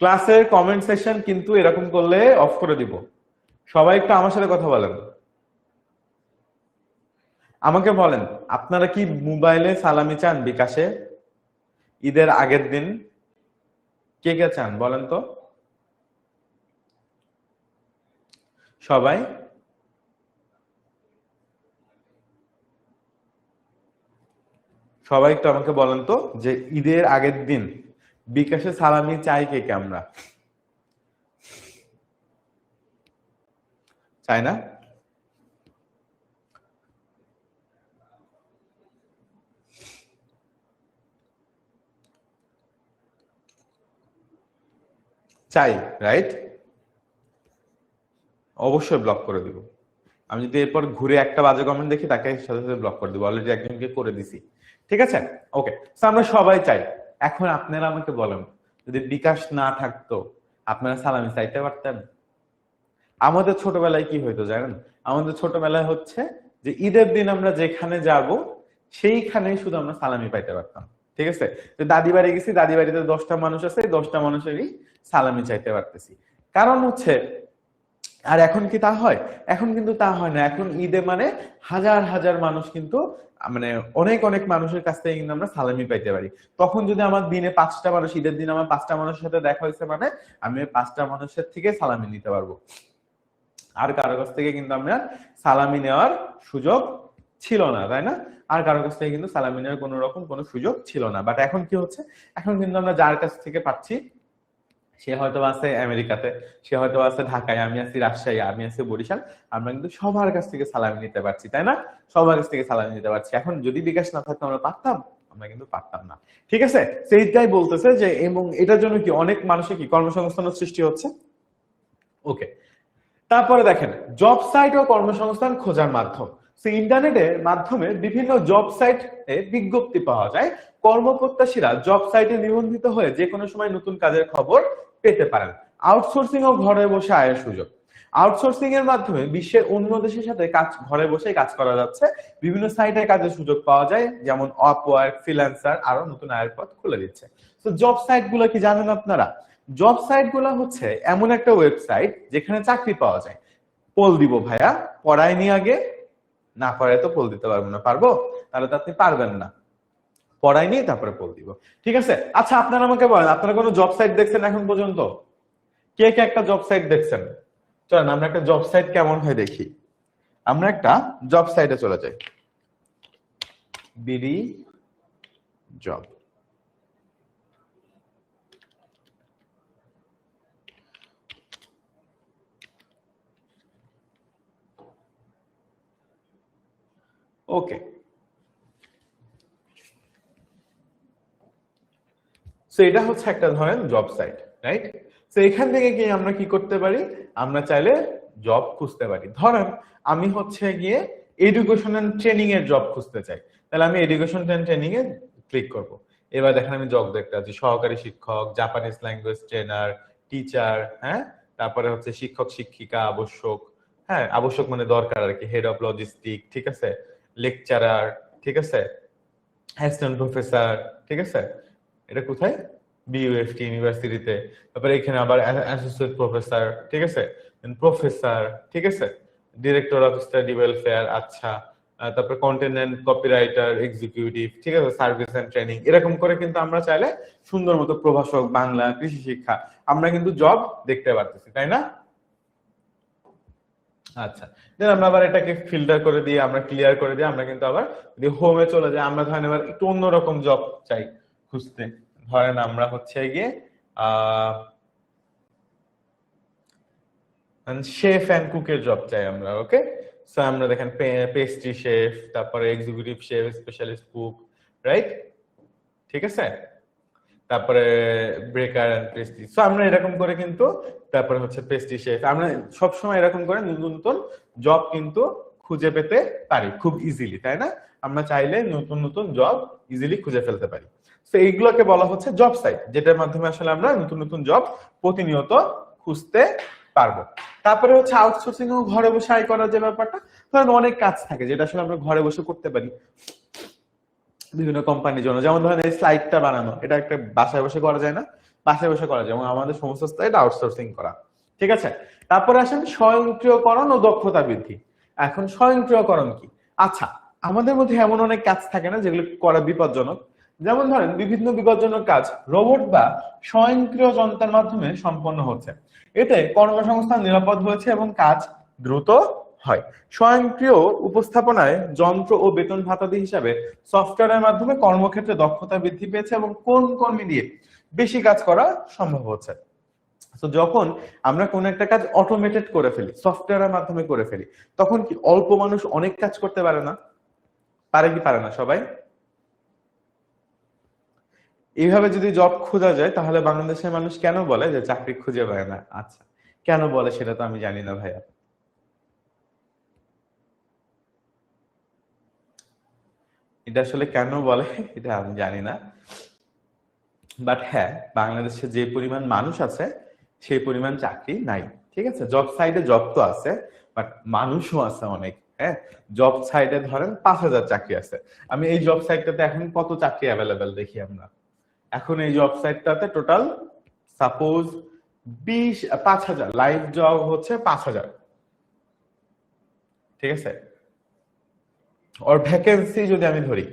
ক্লাসের কমেন্ট সেকশন কিন্তু এরকম করলে অফ করে দিব। সবাই একটু আমার সাথে কথা বলেন। আমাকে বলেন, আপনারা কি মোবাইলে সালামি চান বিকাশে ঈদের আগের দিন? কে কে চান বলেন তো? সবাই? সবাই একটু আমাকে বলেন তো যে ঈদের আগের দিন বিকাশে সালামি চাই কে কে? আমরা চাই না? চাই, রাইট? অবশ্যই ব্লক করে দিব। আমি যদি এরপর ঘুরে একটা বাজে কমেন্ট দেখি তাকে সাথে সাথে ব্লক করে দিব, অলরেডি একজনকে করে দিছি। ঠিক আছে, ওকে। আমরা সবাই চাই। এখন আপনারা আমাকে বলেন, যদি বিকাশ না থাকতো আপনারা সালামি চাইতে পারতেন? আমাদের ছোটবেলায় কি হইতো জানেন? আমাদের ছোটবেলায় হচ্ছে যে ঈদের দিন আমরা যেখানে যাব সেইখানে শুধু আমরা সালামি পাইতে পারতাম। ঠিক আছে, তো দাদি বাড়ি গেছি, দাদি বাড়িতে 10টা মানুষ আছে, 10টা মানুষেরই সালামি চাইতে পারতেছি। কারণ হচ্ছে, আর এখন কি তা হয়? এখন কিন্তু তা হয় না। এখন ঈদে মানে হাজার হাজার মানুষ কিন্তু, মানে অনেক অনেক মানুষের কাছ থেকে কিন্তু আমরা সালামি পাইতে পারি। তখন যদি আমার দিনে 5টা মানুষ, ঈদের দিন আমার 5টা মানুষের সাথে দেখা হয়েছে মানে আমি 5টা মানুষের থেকে সালামি নিতে পারবো। আর কারো কাছ থেকে কিন্তু আমরা সালামি নেওয়ার সুযোগ ছিল না, তাই না? আর কারো কাছ থেকে কিন্তু সালামি নেওয়ার কোনো রকম কোনো সুযোগ ছিল না। বাট এখন কি হচ্ছে? এখন কিন্তু আমরা যার কাছ থেকে পাচ্ছি, সে হয়তো আছে আমেরিকাতে, সে হয়তো আছে ঢাকায়, আমি আছি রাজশাহী, আমি আছি বরিশাল, আমরা কিন্তু সবার কাছ থেকে সালামি নিতে পারছি, তাই না? সবার কাছ থেকে সালামি নিতে পারছি। এখন যদি বিকাশ না থাকতো আমরা পারতাম? আমরা কিন্তু পারতাম না। ঠিক আছে, সেইটাই বলতেছে যে, এবং এটার জন্য কি অনেক মানুষের কি কর্মসংস্থানের সৃষ্টি হচ্ছে। ওকে, তারপরে দেখেন জব সাইট ও কর্মসংস্থান খোঁজার মাধ্যম। ইন্টারনেটের মাধ্যমে বিভিন্ন জব সাইটে বিজ্ঞপ্তি পাওয়া যায়। কর্মপ্রত্যাশীরা জব সাইটে নিবন্ধিত হয়ে যে কোনো সময় নতুন কাজের খবর পেতে পারেন। আউটসোর্সিং ও ঘরে বসে আয়ের সুযোগ। আউটসোর্সিং এর মাধ্যমে বিশ্বের অন্য দেশের সাথে কাজ, ঘরে বসে কাজ করা যাচ্ছে। বিভিন্ন সাইটে কাজের সুযোগ পাওয়া যায়, যেমন আপওয়ার্ক, ফ্রিল্যান্সার, আরো নতুন আয়ের পথ খুলে দিচ্ছে। তো জব সাইট গুলো কি জানেন আপনারা? জব সাইট গুলো হচ্ছে এমন একটা ওয়েবসাইট যেখানে চাকরি পাওয়া যায়। পোল দিব ভাইয়া, পড়ায়নি আগে? না পড়ায় তো পোল দিতে পারবো না। পারবো? তাহলে তো আপনি পারবেন না। পড়ায়নি, তারপরে পোল দিব। ঠিক আছে, আচ্ছা আপনারা আমাকে বলেন, আপনারা কোনো জব সাইট দেখছেন এখন পর্যন্ত? কে কে একটা জব সাইট দেখছেন? চলেন আমরা একটা জব সাইট কেমন হয় দেখি। আমরা একটা জব সাইটে চলে যাই, বিডি জব। ওকে, সো এটা হচ্ছে একটা ধরেন জব সাইট, রাইট? তো এখান থেকে কি আমরা কি করতে পারি? আমরা চাইলে জব খুঁজতে পারি। ধরেন আমি হচ্ছে গিয়ে এডুকেশন এন্ড ট্রেনিং এর জব খুঁজতে চাই, তাহলে আমি এডুকেশন এন্ড ট্রেনিং এ ক্লিক করব। এবার দেখেন আমি জব দেখতে আছি সহকারী শিক্ষক, জাপানিজ ল্যাঙ্গুয়েজ ট্রেনার, টিচার, হ্যাঁ, তারপরে হচ্ছে শিক্ষক শিক্ষিকা আবশ্যক, হ্যাঁ আবশ্যক মানে দরকার আর কি, হেড অফ লজিস্টিক, ঠিক আছে, লেকচারার, ঠিক আছে, অ্যাসিস্ট্যান্ট প্রফেসর, ঠিক আছে। এটা কোথায়? বিইউএফটি ইউনিভার্সিটিতে। তারপরে এখানে আবার অ্যাসোসিয়েট প্রফেসর, ঠিক আছে, প্রফেসর, ঠিক আছে, ডিরেক্টর অফ স্টাডি ওয়েলফেয়ার, আচ্ছা, তারপরে কন্টেন্ট এন্ড কপিরাইটার এক্সিকিউটিভ, ঠিক আছে, সার্ভিস এন্ড ট্রেনিং, এরকম করে কিন্তু আমরা চাইলে সুন্দর মতো প্রভাষক, বাংলা, কৃষি শিক্ষা আমরা কিন্তু জব দেখতে পারতেছি, তাই না? আচ্ছা, দেন আমরা আবার এটাকে ফিল্টার করে দিয়ে, আমরা ক্লিয়ার করে দিয়ে, আমরা কিন্তু আবার যদি হোমে চলে যাই, আমরা ধরেন এবার একটু অন্যরকম জব চাই খুঁজতে। ধরেন আমরা হচ্ছে গিয়ে শেফ এন্ড কুকের জব চাই আমরা। ওকে, সো আমরা দেখেন পেস্ট্রি শেফ, তারপরে executive chef, specialist cook, right? ঠিক আছে, তারপরে ব্রেকার এন্ড পেস্ট্রি। সো আমরা এরকম করে কিন্তু, তারপরে হচ্ছে পেস্ট্রি শেফ, আমরা সবসময় এরকম করে নতুন নতুন জব কিন্তু খুঁজে পেতে পারি খুব ইজিলি, তাই না? আমরা চাইলে নতুন নতুন জব ইজিলি খুঁজে ফেলতে পারি। তো এইগুলোকে বলা হচ্ছে জব সাইট, যেটার মাধ্যমে আসলে আমরা নতুন নতুন জব প্রতিনিয়ত খুঁজতে পারবো। তারপরে হচ্ছে আউটসোর্সিং ও ঘরে বসে আয় করার যে ব্যাপারটা, ধরেন অনেক কাজ থাকে যেটা আসলে আমরা ঘরে বসে করতে পারি বিভিন্ন কোম্পানির জন্য। যেমন ধরেন এই স্লাইডটা বানানো, এটা একটা বাসায় বসে করা যায় না? বাসায় বসে করা যায়, এবং আমাদের সমস্ত স্লাইড আউটসোর্সিং করা। ঠিক আছে, তারপরে আসেন স্বয়ংক্রিয়করণ ও দক্ষতা বৃদ্ধি। এখন স্বয়ংক্রিয়করণ কি? আচ্ছা, আমাদের মধ্যে এমন অনেক কাজ থাকে না যেগুলো করা বিপজ্জনক। যেমন ধরেন বিভিন্ন বিপজ্জনক কাজ রোবট বা স্বয়ংক্রিয় যন্ত্রের মাধ্যমে সম্পন্ন হচ্ছে। এতে কর্মসংস্থান নিরাপদ হয়েছে এবং কাজ দ্রুত হয়। স্বয়ংক্রিয় উপস্থাপনায় যন্ত্র ও বেতন ভাতাদি হিসাবে সফটওয়্যারের মাধ্যমে কর্মক্ষেত্রে দক্ষতা বৃদ্ধি পেয়েছে এবং কোন কর্মী দিয়ে বেশি কাজ করা সম্ভব হচ্ছে। তো যখন আমরা কোন একটা কাজ অটোমেটেড করে ফেলি, সফটওয়্যারের মাধ্যমে করে ফেলি, তখন কি অল্প মানুষ অনেক কাজ করতে পারে না? পারে কি পারে না সবাই? এইভাবে যদি জব খোঁজা যায় তাহলে বাংলাদেশের মানুষ কেন বলে যে চাকরি খুঁজে পায় না? আচ্ছা, কেন বলে সেটা তো আমি জানি না ভাইয়া। এটা আসলে কেন বলে এটা আমি জানি না। বাট হ্যাঁ, বাংলাদেশে যে পরিমাণ মানুষ আছে সেই পরিমাণ চাকরি নাই। ঠিক আছে, জব সাইডে জব তো আছে, বাট মানুষও আছে অনেক। হ্যাঁ, জব সাইডে ধরেন 5,000 চাকরি আছে। আমি এই জব সাইটটাতে এখন কত চাকরি অ্যাভেলেবেল দেখি আমরা। এখন এই জব সাইটটাতে টোটাল সাপোজ 5,000 লাইভ জব হচ্ছে 5,000। ঠিক আছে, ওর ভ্যাকেন্সি যদি আমি ধরি,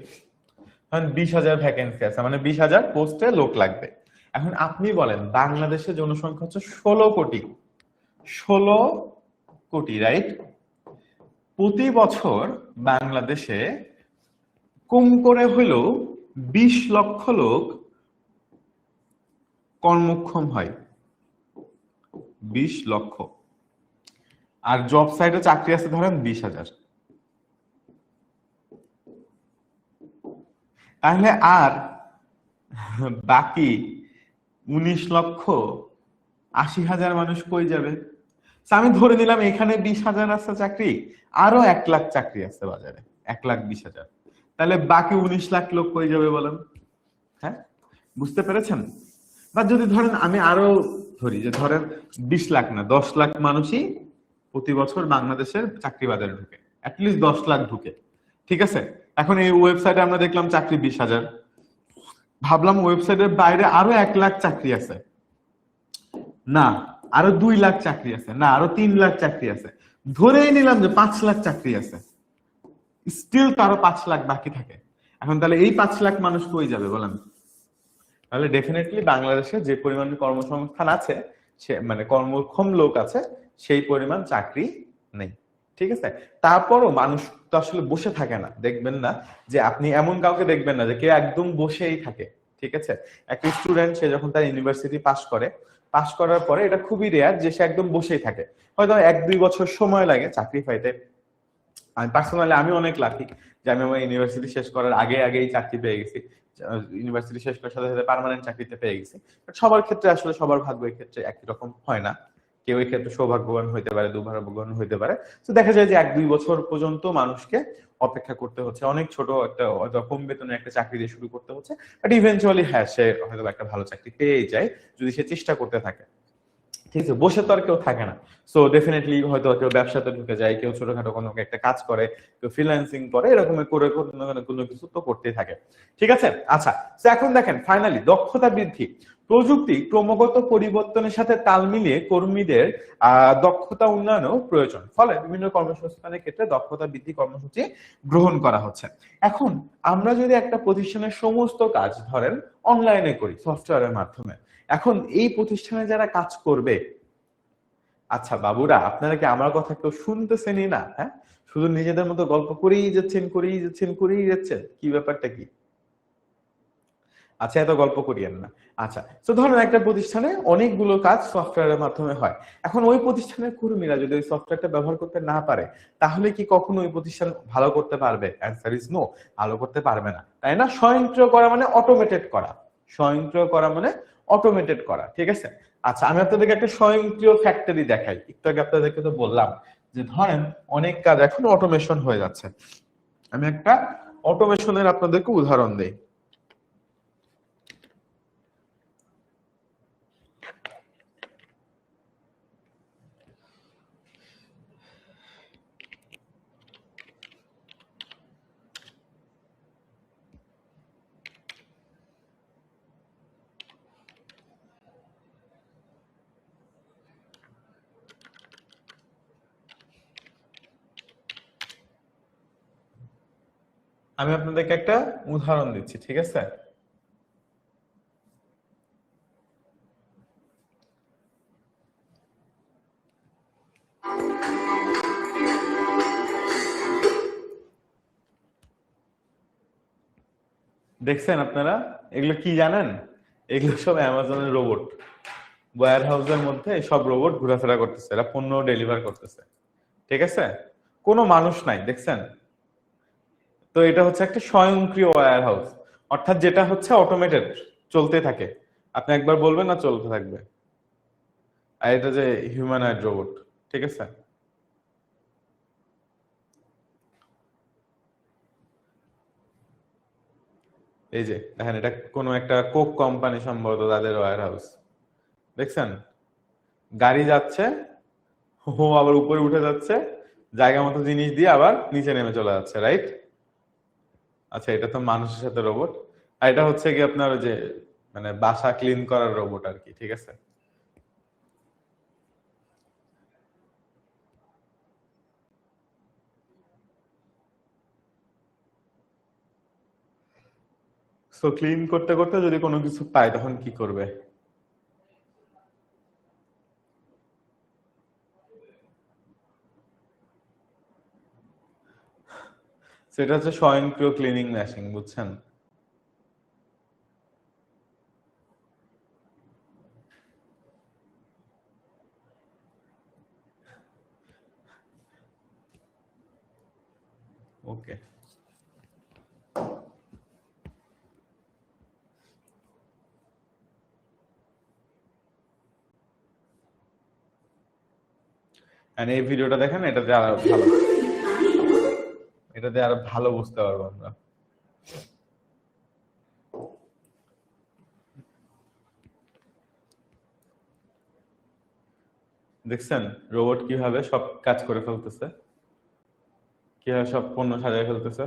কারণ 20,000 ভ্যাকেন্সি আছে, মানে 20,000 পোস্টে লোক লাগবে। এখন আপনি বলেন বাংলাদেশের জনসংখ্যা হচ্ছে 16 কোটি। 16 কোটি, রাইট? প্রতি বছর বাংলাদেশে কম করে হলেও 20 লক্ষ লোক কর্মক্ষম হয়। 20 লক্ষ। আর জব সাইটে চাকরি আছে ধরেন 20,000। তাহলে আর বাকি 19,80,000 মানুষ কই যাবে? আমি ধরে নিলাম এখানে 20,000 আছে চাকরি, আরো 1 লাখ চাকরি আছে বাজারে, 1,20,000। তাহলে বাকি 19 লাখ লোক কই যাবে বলেন? হ্যাঁ, বুঝতে পেরেছেন? বা যদি ধরেন আমি আরো ধরি যে ধরেন 20 লাখ না 10 লাখ মানুষই প্রতি বছর বাংলাদেশের চাকরি বাজারে ঢুকে, অ্যাটলিস্ট 10 লাখ ঢুকে। ঠিক আছে, এখন এই ওয়েবসাইটে আমরা দেখলাম চাকরি 20,000, ভাবলাম ওয়েবসাইটের বাইরে আরো 1 লাখ চাকরি আছে, না আরো 2 লাখ চাকরি আছে, না আরো 3 লাখ চাকরি আছে, ধরেই নিলাম যে 5 লাখ চাকরি আছে, স্টিল তো আরো 5 লাখ বাকি থাকে। এখন তাহলে এই 5 লাখ মানুষ কই যাবে বলেন? তাহলে ডেফিনেটলি বাংলাদেশে যে পরিমাণ কর্মসংস্থান আছে, সে মানে কর্মক্ষম লোক আছে, সেই পরিমাণ চাকরি নেই। ঠিক আছে, তারপরও মানুষ তো আসলে বসে থাকে না, দেখবেন না যে আপনি এমন কাউকে দেখবেন না যে কেউ একদম বসেই থাকে। ঠিক আছে, একটা স্টুডেন্ট সে যখন তার ইউনিভার্সিটি পাস করে, পাস করার পরে এটা খুবই রেয়ার যে সে একদম বসেই থাকে। হয়তো 1-2 বছর সময় লাগে চাকরি পাইতে। আমি পার্সোনালি আমি অনেক লাকি যে আমি আমার ইউনিভার্সিটি শেষ করার আগে আগেই চাকরি পেয়ে গেছি। ইউনিভার্সিটি শেষ করার সাথে সাথে পার্মানেন্ট চাকরিতে পেয়ে গেছি। বাট সবার ক্ষেত্রে আসলে সবার ভাগ্য এই ক্ষেত্রে একই রকম হয় না। কেউ এই ক্ষেত্রে সৌভাগ্যবান হইতে পারে, দুর্ভাগ্যবান হইতে পারে। তো দেখা যায় যে 1-2 বছর পর্যন্ত মানুষকে অপেক্ষা করতে হচ্ছে, অনেক ছোট একটা কম বেতনের একটা চাকরি দিয়ে শুরু করতে হচ্ছে। বাট ইভেনচুয়ালি হ্যাঁ, সে হয়তো একটা ভালো চাকরি পেয়ে যায় যদি সে চেষ্টা করতে থাকে। ঠিক আছে, বসে তো আর কেউ থাকে না। সো ডেফিনেটলি হয়তো কেউ ব্যবসাতে ঢুকে যায়, কেউ ছোটখাটো কোনো একটা কাজ করে, কেউ ফ্রিল্যান্সিং করে, এরকম করে কোনো না কোনো কিছু তো করতেই থাকে। ঠিক আছে, আচ্ছা। তো এখন দেখেন ফাইনালি দক্ষতা বৃদ্ধি। প্রযুক্তি ক্রমাগত পরিবর্তনের সাথে তাল মিলিয়ে কর্মীদের দক্ষতা উন্নয়নও প্রয়োজন, ফলে বিভিন্ন কর্মসংস্থানের ক্ষেত্রে দক্ষতা বৃদ্ধি কর্মসূচি গ্রহণ করা হচ্ছে। এখন আমরা যদি একটা প্রতিষ্ঠানের সমস্ত কাজ ধরেন অনলাইনে করি সফটওয়্যারের মাধ্যমে, এখন এই প্রতিষ্ঠানে যারা কাজ করবে, আচ্ছা বাবুরা আপনারা কি আমার কথা কেউ শুনতেছেনই না? হ্যাঁ, শুধু নিজেদের মতো গল্প করেই যাচ্ছেন করেই যাচ্ছেন করেই যাচ্ছেন, কি ব্যাপারটা কি? আচ্ছা, এত গল্প করিয়েন না। আচ্ছা, তো ধরেন একটা প্রতিষ্ঠানে অনেকগুলো কাজ সফটওয়্যারের মাধ্যমে হয়। এখন ওই প্রতিষ্ঠানের কর্মীরা যদি ওই সফটওয়্যারটা ব্যবহার করতে না পারে, তাহলে কি কখনো ওই প্রতিষ্ঠান ভালো করতে পারবে? অ্যান্সার ইজ নো, ভালো করতে পারবে না। তাই না? স্বয়ংক্রিয় করা মানে অটোমেটেড করা। স্বয়ংক্রিয় করা মানে অটোমেটেড করা। ঠিক আছে? আচ্ছা, আমি আপনাদেরকে একটা স্বয়ংক্রিয় ফ্যাক্টরি দেখাই। একটু আগে আপনাদেরকে তো বললাম যে ধরেন অনেক কাজ এখন অটোমেশন হয়ে যাচ্ছে। আমি একটা অটোমেশনের আপনাদেরকে উদাহরণ দেই। আমি আপনাদেরকে একটা উদাহরণ দিচ্ছি, ঠিক আছে? দেখছেন আপনারা এগুলো কি জানেন? এগুলো সব অ্যামাজনের রোবট। ওয়্যার হাউসের মধ্যে সব রোবট ঘোরাফেরা করতেছে, এরা পণ্য ডেলিভার করতেছে, ঠিক আছে? কোনো মানুষ নাই, দেখছেন? তো এটা হচ্ছে একটা স্বয়ংক্রিয় ওয়্যার হাউস, অর্থাৎ যেটা হচ্ছে অটোমেটেড, চলতে থাকে। আপনি একবার বলবেন না, চলতে থাকবে। আর এটা যে হিউম্যানয়েড রোবট, ঠিক আছে? এই যে দেখেন, এটা কোনো একটা কোক কোম্পানি সম্ভবত, তাদের ওয়্যার হাউস। দেখছেন গাড়ি যাচ্ছে, ও আবার উপরে উঠে যাচ্ছে, জায়গা মতো জিনিস দিয়ে আবার নিচে নেমে চলে যাচ্ছে, রাইট? আচ্ছা, এটা তো মানুষের সাথে রোবট। আর এটা হচ্ছে কি আপনার ওই যে মানে বাসা ক্লিন করার রোবট আর কি, ঠিক আছে? সো ক্লিন করতে করতে যদি কোনো কিছু পায় তখন কি করবে? সেটা হচ্ছে স্বয়ংক্রিয় ক্লিনিং মেশিন, বুঝছেন? ওকে, এই ভিডিওটা দেখেন, এটাতে আরো ভালো বুঝতে পারবো আমরা। দেখছেন রোবট কিভাবে সব কাজ করে ফেলতেছে, কিভাবে সব পণ্য সাজায় ফেলতেছে।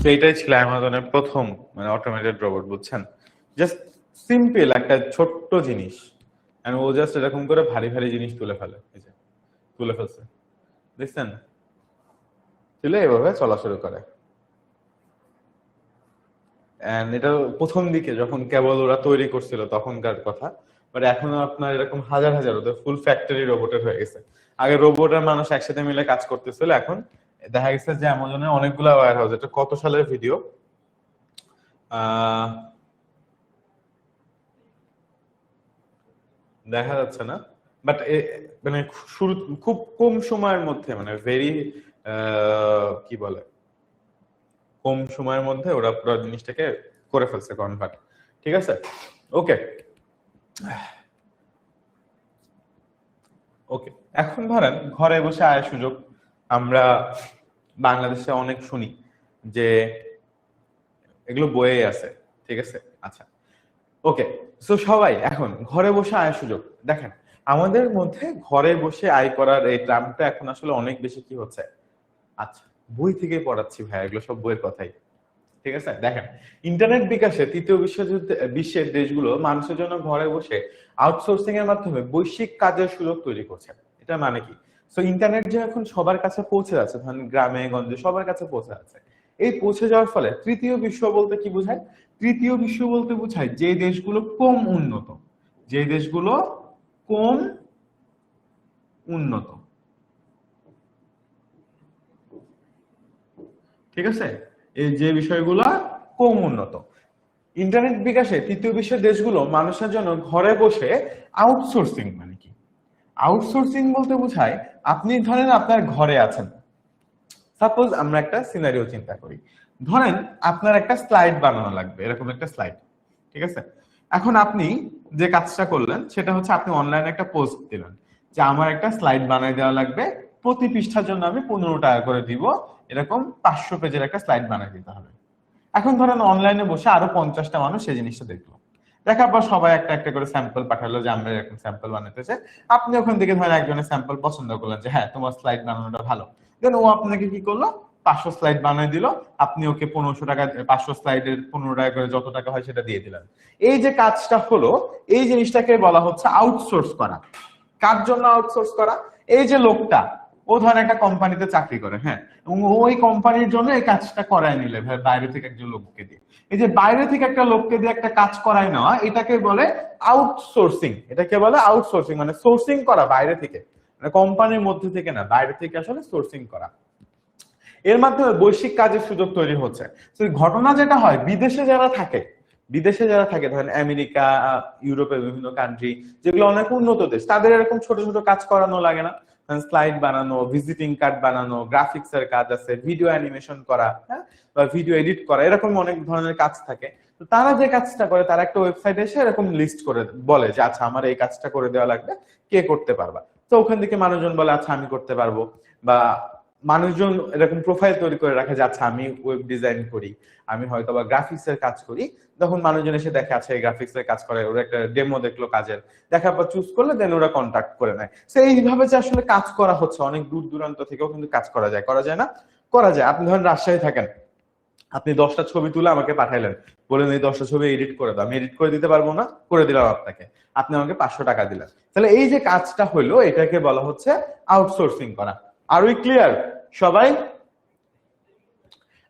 তো এটাই ছিল অ্যামাজনের প্রথম মানে অটোমেটেড রোবট, বুঝছেন? জাস্ট সিম্পল একটা ছোট্ট জিনিস, and ও জাস্ট এরকম করে ভারী ভারী জিনিস তুলে ফেলে, এই যে তুলে ফেলছে, দেখছেন? তুলে এভাবে চলা শুরু করে। এন্ড এটা প্রথম দিকে যখন কেবল ওরা তৈরি করছিল তখনকার কথা, বাট এখন আপনার এরকম হাজার হাজার, ওদের ফুল ফ্যাক্টরি রোবটের হয়ে গেছে। আগে রোবট আর মানুষ একসাথে মিলে কাজ করতেছিল, এখন দেখা গেছে যে অ্যামাজনের অনেকগুলো ওয়্যার হাউস। এটা কত সালের ভিডিও দেখা যাচ্ছে না, বাট মানে শুরু খুব কম সময়ের মধ্যে, মানে ভেরি কি বলে, কম সময়ের মধ্যে ওরা পুরো জিনিসটাকে করে ফেলছে কনভার্ট, ঠিক আছে? ওকে, ওকে। এখন ধরেন ঘরে বসে আয়ের সুযোগ আমরা বাংলাদেশে অনেক শুনি যে এগুলো বইয়ে আছে, ঠিক আছে? আচ্ছা, ওকে। সো সবাই এখন ঘরে বসে আয়ের সুযোগ দেখেন, আমাদের মধ্যে ঘরে বসে আয় করার এই ট্রামটা এখন আসলে অনেক বেশি কি হচ্ছে। আচ্ছা, বই থেকে পড়াচ্ছি ভাই, এগুলো সব বইয়ের কথাই, ঠিক আছে? দেখেন, ইন্টারনেট বিকাশে তৃতীয় বিশ্বযুদ্ধে বিশ্বের দেশগুলো মানুষের জন্য ঘরে বসে আউটসোর্সিং এর মাধ্যমে বৈশ্বিক কাজের সুযোগ তৈরি করছে। এটা মানে কি? সো ইন্টারনেট যে এখন সবার কাছে পৌঁছে যাচ্ছে, ধরেন গ্রামে গঞ্জে সবার কাছে পৌঁছে যাচ্ছে, এই পৌঁছে যাওয়ার ফলে তৃতীয় বিশ্ব বলতে কি বোঝায়? তৃতীয় বিশ্ব বলতে বোঝায় যে দেশগুলো কম উন্নত, যে দেশগুলো কম উন্নত, ঠিক আছে? এই যে বিষয়গুলো কম উন্নত। ইন্টারনেট বিকাশে তৃতীয় বিশ্বের দেশগুলো মানুষের জন্য ঘরে বসে আউটসোর্সিং, মানে আউটসোর্সিং বলতে বোঝায় আপনি ধরেন আপনার ঘরে আছেন, সাপোজ আমরা একটা সিনারিও চিন্তা করি, ধরেন আপনার একটা স্লাইড বানানো লাগবে, এরকম একটা স্লাইড, ঠিক আছে? এখন আপনি যে কাজটা করলেন সেটা হচ্ছে আপনি অনলাইনে একটা পোস্ট দিলেন যে আমার একটা স্লাইড বানাই দেওয়া লাগবে, প্রতি পৃষ্ঠার জন্য আমি 15 টাকা করে দিব, এরকম 500 পেজের একটা স্লাইড বানাই দিতে হবে। এখন ধরেন অনলাইনে বসে আরো 50টা মানুষ সেই জিনিসটা দেখলো, দেখার পর সবাই একটা একটা করে স্যাম্পল পাঠালো যে আমরা এরকম স্যাম্পল বানাতেছে। আপনি ওখান থেকে ধরেন একজনের স্যাম্পল পছন্দ করলেন যে হ্যাঁ তোমার স্লাইড বানানোটা ভালো, দেন ও আপনাকে কি করলো, 500 স্লাইড বানিয়ে দিল, আপনি ওকে 1500 টাকা, 500 স্লাইডের 15 টাকা করে যত টাকা হয় সেটা দিয়ে দিলেন। এই যে কাজটা হলো, এই জিনিসটাকে বলা হচ্ছে আউটসোর্স করা। কার জন্য আউটসোর্স করা? এই যে লোকটা, ও ধরেন একটা কোম্পানিতে চাকরি করে, হ্যাঁ, এবং ওই কোম্পানির জন্য এই কাজটা করায় নিলে বাইরে থেকে একজন লোককে দিয়ে, এই যে বাইরে থেকে একটা লোককে দিয়ে একটা কাজ করায় নেওয়া, এটাকে বলে আউটসোর্সিং। এটাকে বলে আউটসোর্সিং, মানে সোর্সিং করা বাইরে থেকে, মানে কোম্পানির মধ্যে থেকে না, বাইরে থেকে আসলে সোর্সিং করা। এর মাধ্যমে বৈশ্বিক কাজের সুযোগ তৈরি হচ্ছে। তো ঘটনা যেটা হয়, বিদেশে যারা থাকে ধরেন আমেরিকা, ইউরোপের বিভিন্ন কান্ট্রি যেগুলো অনেক উন্নত দেশ, তাদের এরকম ছোট ছোট কাজ করানো লাগে না? স্লাইড বানানো, ভিজিটিং কার্ড বানানো, গ্রাফিক্স এর কাজ আছে, ভিডিও অ্যানিমেশন করা, হ্যাঁ, বা ভিডিও এডিট করা, এরকম অনেক ধরনের কাজ থাকে। তো তারা যে কাজটা করে, তারা একটা ওয়েবসাইটে এসে এরকম লিস্ট করে বলে যে আচ্ছা আমার এই কাজটা করে দেওয়া লাগবে, কে করতে পারবা? তো ওখান থেকে মানুষজন বলে আচ্ছা আমি করতে পারবো, বা মানুষজন এরকম প্রোফাইল তৈরি করে রাখে যে আচ্ছা আমি ওয়েব ডিজাইন করি, আমি হয়তো বা গ্রাফিক্স এর কাজ করি। তখন মানুষজন এসে দেখে আছে এই গ্রাফিক্স এর কাজ করে, ওরা একটা ডেমো দেখলো কাজের, দেখার পর চুজ করলে দেন ওরা কন্ট্যাক্ট করে নেয়। তো এইভাবে যে আসলে কাজ করা হচ্ছে, অনেক দূর দূরান্ত থেকেও কিন্তু কাজ করা যায়, করা যায় না? করা যায়। আপনি ধরেন রাজশাহী থাকেন, আপনি 10টা ছবি তুলে আমাকে পাঠাইলেন, বললেন এই 10টা ছবি এডিট করে দাও, আমি এডিট করে দিতে পারবো না, করে দিলাম আপনাকে, আপনি আমাকে 500 টাকা দিলেন। তাহলে এই যে কাজটা হলো, এটাকে বলা হচ্ছে আউটসোর্সিং করা। আর উই ক্লিয়ার সবাই?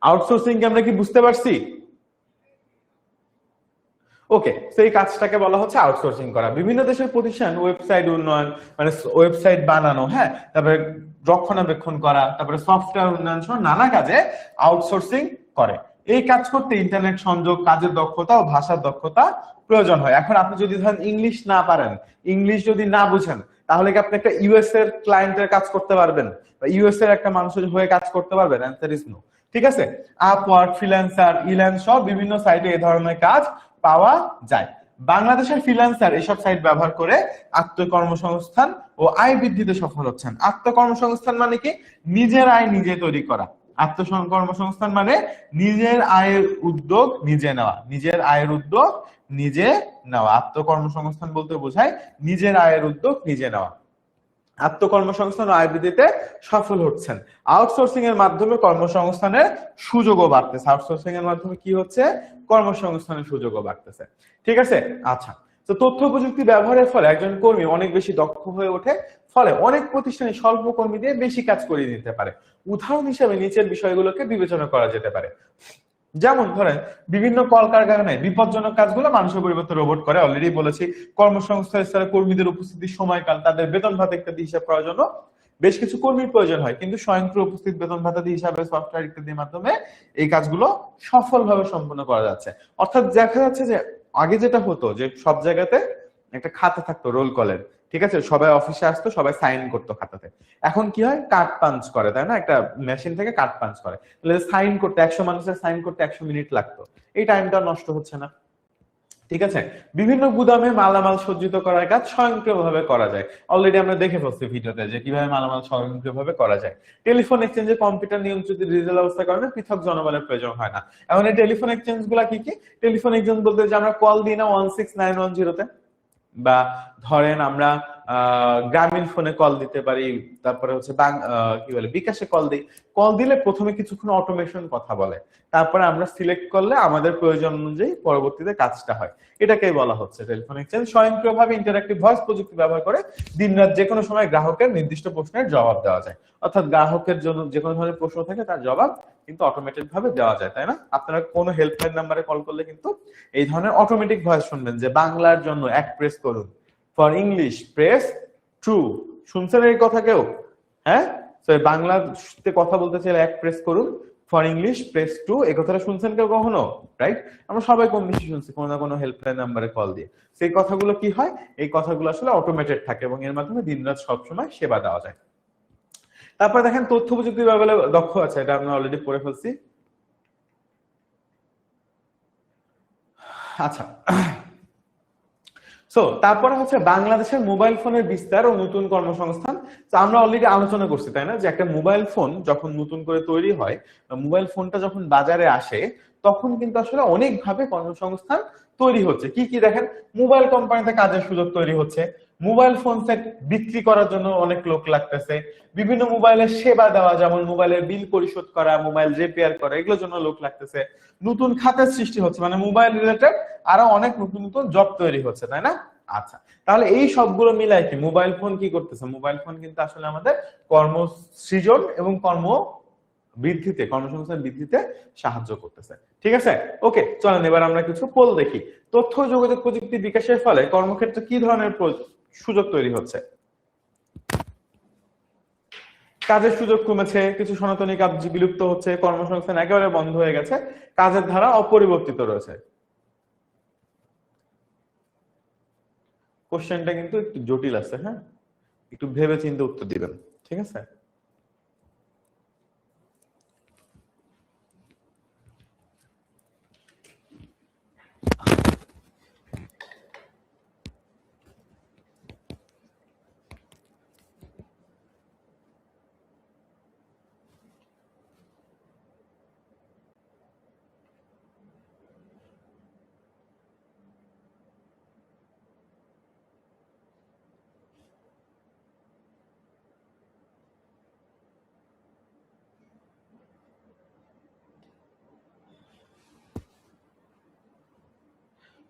আউটসোর্সিং কে আমরা কি বুঝতে পারছি? ওকে, তো এই কাজটাকে বলা হচ্ছে আউটসোর্সিং করা। বিভিন্ন দেশের প্রতিষ্ঠান ওয়েবসাইট উন্নয়ন, মানে ওয়েবসাইট বানানো, হ্যাঁ, তারপরে রক্ষণাবেক্ষণ করা, তারপরে সফটওয়্যার উন্নয়ন সহ নানা কাজে আউটসোর্সিং করে। এই কাজ করতে ইন্টারনেট সংযোগ, কাজের দক্ষতা ও ভাষার দক্ষতা প্রয়োজন হয়। এখন আপনি যদি ধরেন ইংলিশ না পারেন, ইংলিশ যদি না বুঝেন, তাহলে কি আপনি একটা ইউএস এর ক্লায়েন্টের কাজ করতে পারবেন, বা ইউএস এর একটা মানুষের হয়ে কাজ করতে পারবেন? Answer is no. ঠিক আছে, আপওয়ার্ক, ফ্রিল্যান্সার, ইল্যান্স সহ বিভিন্ন সাইটে এই ধরনের কাজ পাওয়া যায়। বাংলাদেশের ফ্রিল্যান্সার এসব সাইট ব্যবহার করে আত্মকর্মসংস্থান ও আয় বৃদ্ধিতে সফল হচ্ছেন। আত্মকর্মসংস্থান মানে কি? নিজের আয় নিজে তৈরি করা। আত্মকর্মসংস্থান মানে নিজের আয়ের উদ্যোগ নিজে নেওয়া, নিজের আয়ের উদ্যোগ নিজে নেওয়া। আত্মকর্মসংস্থান বলতে বোঝায় নিজের আয়ের উদ্যোগ নিজে নেওয়া। আত্মকর্মসংস্থান ও আয় বৃদ্ধিতে সফল হচ্ছেন। আউটসোর্সিং এর মাধ্যমে কর্মসংস্থানের সুযোগও বাড়তেছে। আউটসোর্সিং এর মাধ্যমে কি হচ্ছে? কর্মসংস্থানের সুযোগও বাড়তেছে। ঠিক আছে, আচ্ছা। তো তথ্য প্রযুক্তি ব্যবহারের ফলে একজন কর্মী অনেক বেশি দক্ষ হয়ে ওঠে, ফলে অনেক প্রতিষ্ঠানে স্বল্প কর্মী দিয়ে বেশি কাজ করিয়ে দিতে পারে। উদাহরণ হিসেবে নিচের বিষয়গুলোকে বিবেচনা করা যেতে পারে। যেমন ধরেন বিভিন্ন কলকারখানায় বিপজ্জনক কাজগুলো মানুষের পরিবর্তে রোবট করে, অলরেডি বলেছি। কর্মসংস্থান স্তরে কর্মীদের উপস্থিতির সময়কাল, তাদের বেতন ভাতা ইত্যাদি হিসাব করার জন্য বেশ কিছু কর্মীর প্রয়োজন হয়, কিন্তু স্বয়ংক্রিয় উপস্থিত বেতন ভাতাদি হিসাবে সফটওয়্যার ইত্যাদির মাধ্যমে এই কাজগুলো সফলভাবে সম্পন্ন করা যাচ্ছে। অর্থাৎ দেখা যাচ্ছে যে আগে যেটা হতো যে সব জায়গাতে একটা খাতা থাকতো রোল কলের, ঠিক আছে, সবাই অফিসে আসতো, সবাই সাইন করতো খাতাতে। এখন কি হয়? কার্ড পাঞ্চ করে, তাই না? একটা মেশিন থেকে কার্ড পাঞ্চ করে, তাহলে সাইন করতে 100 মানুষের সাইন করতে 100 মিনিট লাগতো। এই টাইমটা নষ্ট হচ্ছে না। ঠিক আছে, বিভিন্ন গুদামে মালামাল সজ্জিত করার কাজ স্বয়ংক্রিয়ভাবে করা যায়। অলরেডি আমরা দেখে ফেলছি ভিডিওতে যে কিভাবে মালামাল স্বয়ংক্রিয়ভাবে করা যায়। টেলিফোন এক্সচেঞ্জে কম্পিউটার নিয়ন্ত্রিত ডিজিটাল ব্যবস্থার কারণে পৃথক জনবলের প্রয়োজন হয় না। এখন এই টেলিফোন এক্সচেঞ্জ গুলা কি কি? টেলিফোন এক্সচেঞ্জ বলতে যে আমরা কল দিই না 16910-তে, বা ধরেন আমরা গ্রামীণ ফোনে কল দিতে পারি, তারপরে হচ্ছে কি বলে বিকাশে কল দিই। কল দিলে প্রথমে কিছুক্ষণ অটোমেশন কথা বলে, তারপরে আমরা সিলেক্ট করলে আমাদের প্রয়োজন অনুযায়ী পরবর্তীতে কাজটা হয়। এটাকেই বলা হচ্ছে টেলিফোন এক্সচেঞ্জ। স্বয়ংক্রিয়ভাবে ইন্টারঅ্যাক্টিভ ভয়েস প্রযুক্তি ব্যবহার করে দিনরাত যে কোনো সময় গ্রাহকের নির্দিষ্ট প্রশ্নের জবাব দেওয়া যায়। অর্থাৎ গ্রাহকের জন্য যে কোনো ধরনের প্রশ্ন থাকে তার জবাব কিন্তু অটোমেটেড ভাবে দেওয়া যায়, তাই না? আপনারা কোনো হেল্পলাইন নাম্বারে কল করলে কিন্তু এই ধরনের অটোমেটিক ভয়েস শুনবেন যে বাংলার জন্য 1 প্রেস করুন, ফর ইংলিশ প্রেস 2। শুনছেন এই কথা কেউ? হ্যাঁ, তো বাংলাতে কথা বলতে চাইলে 1 প্রেস করুন, ফর ইংলিশ প্রেস 2, এই কথাটা শুনছেন কেউ কখনো? রাইট? আমরা সবাই কম বেশি শুনছি কোনো না কোনো হেল্পলাইন নাম্বারে কল দিয়ে। সেই কথাগুলো কি হয়, এই কথাগুলো আসলে অটোমেটেড থাকে এবং এর মাধ্যমে দিনরাত সবসময় সেবা দেওয়া যায়। তারপরে দেখেন তথ্য প্রযুক্তি বিভাগে দক্ষ আছে, এটা আমরা অলরেডি পড়ে ফেলছি। আচ্ছা, সো তারপরে হচ্ছে বাংলাদেশের মোবাইল ফোনের বিস্তার ও নতুন কর্মসংস্থান। তো আমরা অলরেডি আলোচনা করছি তাই না, যে একটা মোবাইল ফোন যখন নতুন করে তৈরি হয়, মোবাইল ফোনটা যখন বাজারে আসে, তখন কিন্তু আসলে অনেকভাবে কর্মসংস্থান তৈরি হচ্ছে। কি কি দেখেন, মোবাইল কোম্পানিতে কাজের সুযোগ তৈরি হচ্ছে, মোবাইল ফোন সেট বিক্রি করার জন্য অনেক লোক লাগতেছে, বিভিন্ন মোবাইলের সেবা দেওয়া, যেমন মোবাইলের বিল পরিশোধ করা, মোবাইল রিপেয়ার করা, এগুলোর জন্য লোক লাগতেছে, নতুন খাতের সৃষ্টি হচ্ছে, মানে মোবাইল রিলেটেড আরো অনেক নতুন নতুন জব তৈরি হচ্ছে, তাই না? আচ্ছা, তাহলে এই সবগুলো মিলাই কি মোবাইল ফোন কি করতেছে? মোবাইল ফোন কিন্তু আসলে আমাদের কর্ম সৃজন এবং কর্ম বৃদ্ধিতে, কর্মসংস্থান বৃদ্ধিতে সাহায্য করতেছে। ঠিক আছে, ওকে, চলেন এবার আমরা কিছু পোল দেখি। তথ্য ও যোগাযোগ প্রযুক্তি বিকাশের ফলে কর্মক্ষেত্রে কি ধরনের সুযোগ তৈরি হচ্ছে? কাজের সুযোগ কমেছে, কিছু সনাতনী কাজ বিলুপ্ত হচ্ছে, কর্মসংস্থান একেবারে বন্ধ হয়ে গেছে, কাজের ধারা অপরিবর্তিত রয়েছে। কোশ্চেনটা কিন্তু একটু জটিল আছে, হ্যাঁ, একটু ভেবে চিন্তে উত্তর দিবেন। ঠিক আছে,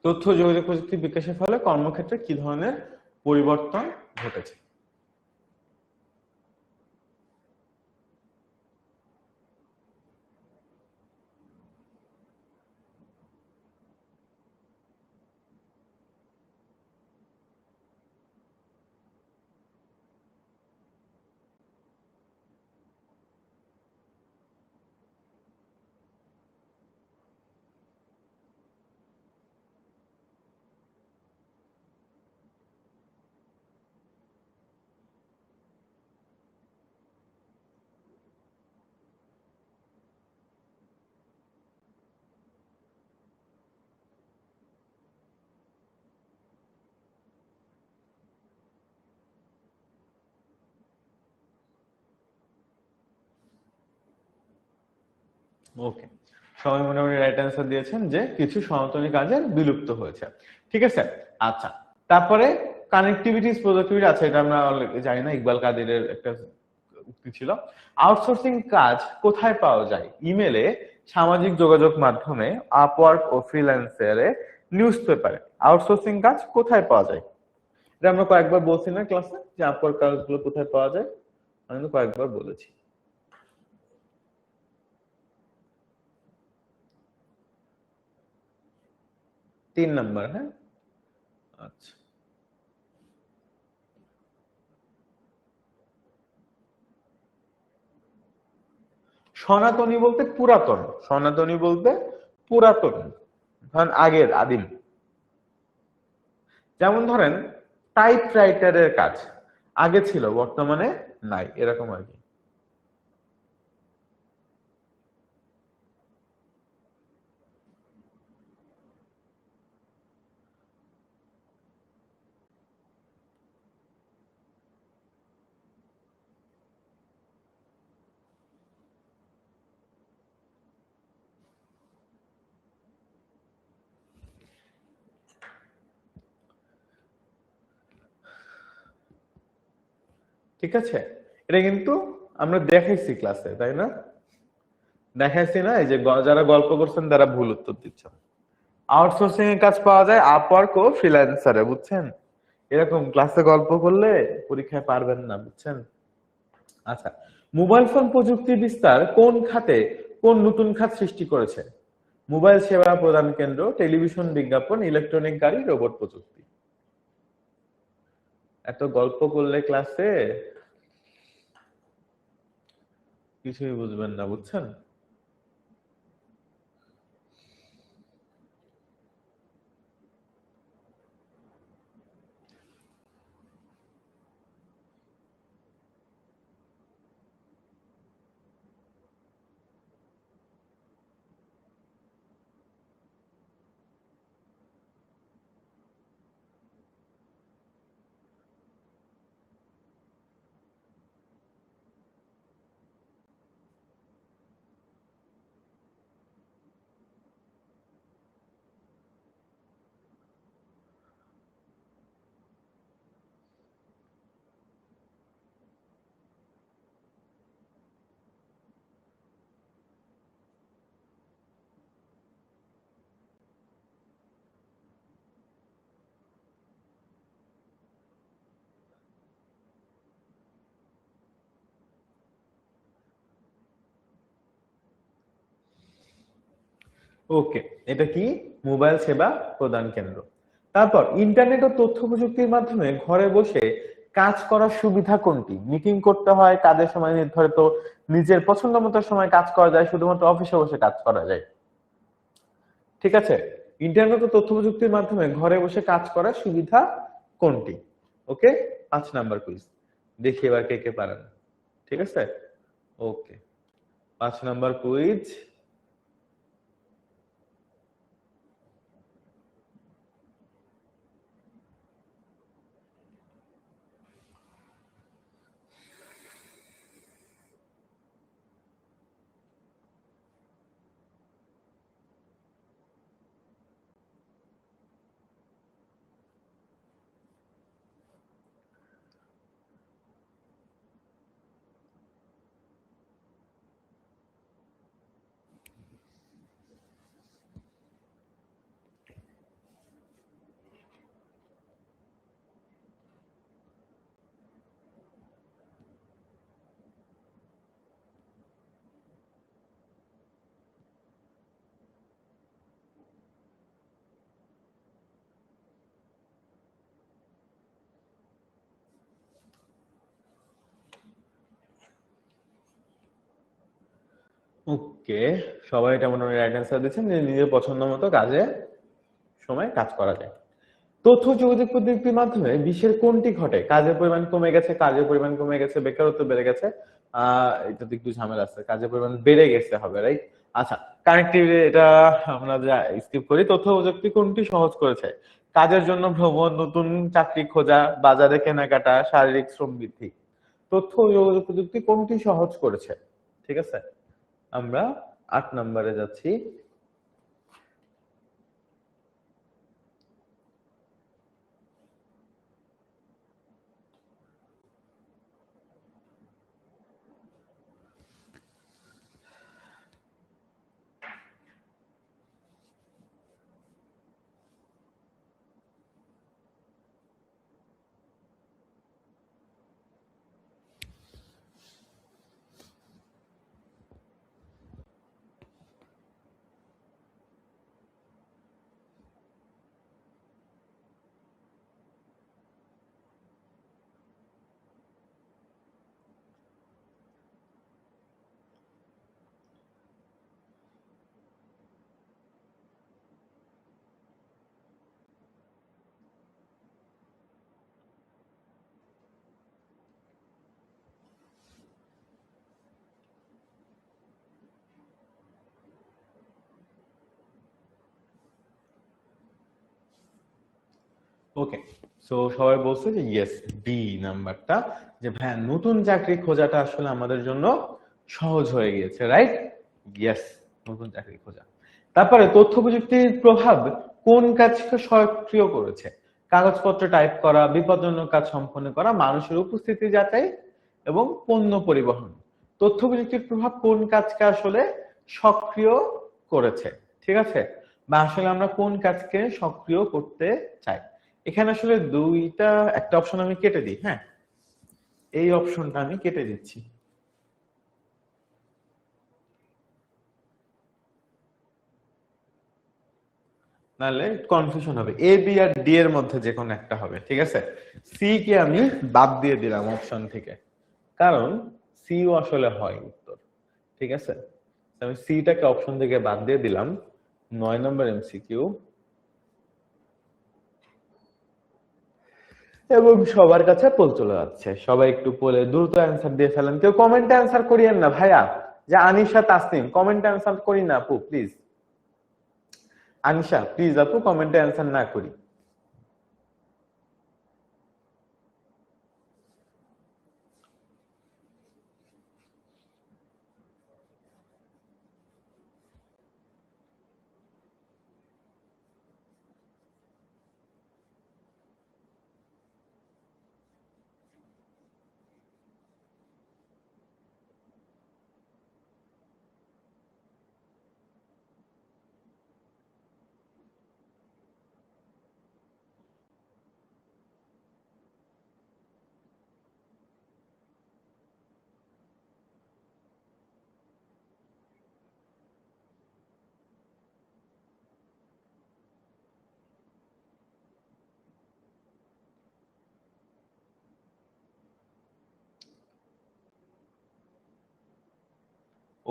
তথ্য ও যোগাযোগ প্রযুক্তি বিকাশের ফলে কর্মক্ষেত্রে কি ধরনের পরিবর্তন ঘটেছে? ওকে, সবাই মোটামুটি রাইট অ্যান্সার দিয়েছেন যে কিছু সনাতনী কাজের বিলুপ্ত হয়েছে। ঠিক আছে, আচ্ছা, তারপরে কানেক্টিভিটিস প্রোডাক্টিভিটি আছে, এটা আমরা জানি না, ইকবাল কাদেরের একটা উক্তি ছিল। আউটসোর্সিং কাজ কোথায় পাওয়া যায়? ইমেলে, সামাজিক যোগাযোগ মাধ্যমে, আপওয়ার্ক ও ফ্রিল্যান্সারে, নিউজ পেপারে। আউটসোর্সিং কাজ কোথায় পাওয়া যায়? এটা আমরা কয়েকবার বলছি না ক্লাসে, যে আপওয়ার্ক কাজগুলো কোথায় পাওয়া যায়, আমি তো কয়েকবার বলেছি। 3 নাম্বার, হ্যাঁ, আচ্ছা। সনাতনী বলতে পুরাতন, সনাতনী বলতে পুরাতন, ধরেন আগের, আদিম। যেমন ধরেন টাইপ রাইটারের কাজ আগে ছিল, বর্তমানে নাই, এরকম আর কি। ঠিক আছে, এটা কিন্তু আমরা দেখাইছি ক্লাসে, তাই না? দেখাইছি না, এই যে যারা গল্প করছেন তারা ভুল উত্তর দিচ্ছেন। আউটসোর্সিং এর কাজ পাওয়া যায় আপওয়ার্ক ও ফ্রিল্যান্সারে, বুঝছেন? এরকম ক্লাসে গল্প করলে পরীক্ষায় পারবেন না, বুঝছেন? আচ্ছা, মোবাইল ফোন প্রযুক্তির বিস্তার কোন খাতে, কোন নতুন খাত সৃষ্টি করেছে? মোবাইল সেবা প্রদান কেন্দ্র, টেলিভিশন বিজ্ঞাপন, ইলেকট্রনিক গাড়ি, রোবট প্রযুক্তি। এত গল্প করলে ক্লাসে কিছুই বুঝবেন না, বুঝছেন? ওকে, এটা কি? মোবাইল সেবা প্রদান কেন্দ্র। তারপর ইন্টারনেট ও তথ্য প্রযুক্তির মাধ্যমে ঘরে বসে কাজ করার সুবিধা কোনটি? মিটিং করতে হয়, কাজের সময় নির্ধারিত, নিজের পছন্দ মতো সময় কাজ করা যায়, শুধুমাত্র অফিসে বসে কাজ করা যায়। ঠিক আছে, ইন্টারনেট ও তথ্য প্রযুক্তির মাধ্যমে ঘরে বসে কাজ করার সুবিধা কোনটি? ওকে, 5 নাম্বার কুইজ। দেখি এবার কে কে পারেন। ঠিক আছে, ওকে, 5 নাম্বার কুইজ। ওকে, সবাই এটা মনে হয় রাইট অ্যান্সার দিচ্ছেন যে নিজের পছন্দ মতো কাজে সময় কাজ করা যায়। তথ্য যোগাযোগ প্রযুক্তির মাধ্যমে বিশ্বের কোনটি ঘটে? কাজের পরিমাণ কমে গেছে, কাজের পরিমাণ কমে গেছে, বেকারত্ব বেড়ে গেছে। এটা তো একটু ঝামেলা আছে, কাজের পরিমাণ বেড়ে গেছে হবে, রাইট? আচ্ছা, কানেক্টিভিটি এটা আমরা যা স্কিপ করি। তথ্য প্রযুক্তি কোনটি সহজ করেছে? কাজের জন্য ভ্রমণ, নতুন চাকরি খোঁজা, বাজারে কেনাকাটা, শারীরিক শ্রম বৃদ্ধি। তথ্য ও যোগাযোগ প্রযুক্তি কোনটি সহজ করেছে? ঠিক আছে, আমরা 8 নম্বরে যাচ্ছি। ওকে, সো সবাই বলছে যে ইয়েস, বি নাম্বারটা, যে ভাই নতুন চাকরি খোঁজাটা আসলে আমাদের জন্য সহজ হয়ে গিয়েছে, রাইট? ইয়েস, নতুন চাকরি খোঁজা। তারপরে তথ্য প্রযুক্তির প্রভাব কোন কাজকে সক্রিয় করেছে? কাগজপত্র টাইপ করা, বিপজ্জনক কাজ সম্পন্ন করা, মানুষের উপস্থিতি যাচাই এবং পণ্য পরিবহন। তথ্য প্রযুক্তির প্রভাব কোন কাজকে আসলে সক্রিয় করেছে? ঠিক আছে, বা আসলে আমরা কোন কাজকে সক্রিয় করতে চাই? এখানে আসলে দুইটা, একটা অপশন আমি কেটে দিই, হ্যাঁ, এই অপশনটা আমি কেটে দিচ্ছি, নাহলে কনফিউশন হবে। এ বি আর ডি এর মধ্যে যে কোনো একটা হবে, ঠিক আছে। সি কে আমি বাদ দিয়ে দিলাম অপশন থেকে, কারণ সিও আসলে হয় উত্তর, ঠিক আছে। আমি সিটাকে অপশন থেকে বাদ দিয়ে দিলাম। 9 নম্বর এমসিকিউ, এবং সবার কাছে পোল চলে যাচ্ছে। সবাই একটু পোলে দ্রুত অ্যান্সার দিয়ে ফেলেন, কেউ কমেন্টে অ্যান্সার করিয়েন না ভাইয়া। যে আনিশা তাসনিম, কমেন্টে অ্যান্সার করি না আপু প্লিজ। আনিশা প্লিজ আপু, কমেন্টে অ্যান্সার না করি।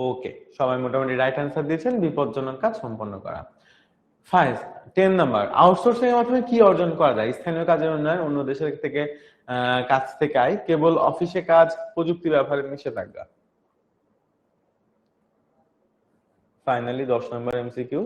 ওকে, সবাই মোটামুটি রাইট অ্যান্সার দিয়েছেন, বিপজ্জনক কাজ সম্পন্ন করা। 5 10 নাম্বার, আউটসোর্সিং এর মাধ্যমে কি অর্জন করা যায়? স্থানীয় কাজের উন্নয়ন, অন্য দেশের থেকে কাজ থেকে আয়, কেবল অফিসে কাজ, প্রযুক্তি ব্যবহারের নিষেধাজ্ঞা। Finally 10 number MCQ.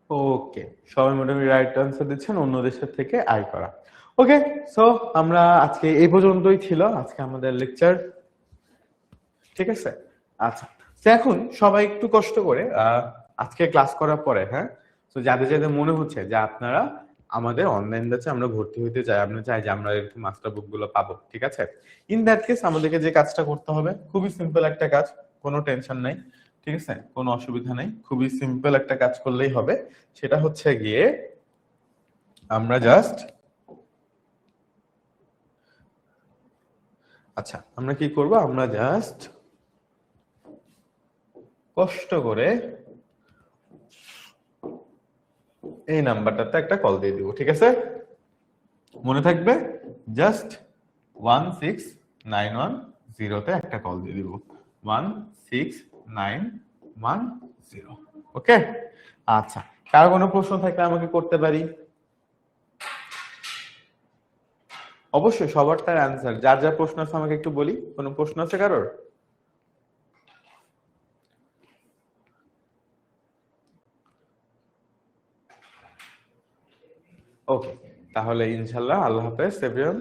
ওকে, সবাই মোটামুটি রাইট আনসার দিচ্ছেন, অন্য দেশের থেকে আয় করা। ওকে, সো আমরা আজকে এই পর্যন্তই ছিল আজকে আমাদের লেকচার, ঠিক আছে? আচ্ছা, তো এখন সবাই একটু কষ্ট করে আজকে ক্লাস করার পরে, হ্যাঁ, তো যাদের যাদের মনে হচ্ছে যে আপনারা আমাদের অনলাইন ব্যাচে আমরা ভর্তি হতে চাই, আমরা চাই যে আমরা এরকম মাস্টার বুক গুলো পাবো, ঠিক আছে? ইন দ্যাট কেস আমাদেরকে যে কাজটা করতে হবে খুবই সিম্পল একটা কাজ, কোনো টেনশন নাই, ঠিক আছে, কোনো অসুবিধা নেই, খুবই সিম্পল একটা কাজ করলেই হবে। সেটা হচ্ছে গিয়ে আমরা জাস্ট, আচ্ছা আমরা কি করব, আমরা জাস্ট কষ্ট করে এই নাম্বারটাতে একটা কল দিয়ে দিব, ঠিক আছে? মনে থাকবে, জাস্ট 16910 তে একটা কল দিয়ে দিব, 16910। ওকে, আচ্ছা, কার কোনো প্রশ্ন থাকলে আমাকে করতে পারি। অবশ্যই সবারটার অ্যান্সার, যার যার প্রশ্ন আছে আমাকে একটু বলি, কোনো প্রশ্ন আছে কারোর? ওকে, তাহলে ইনশাল্লাহ, আল্লাহ হাফেজ এভরিওয়ান।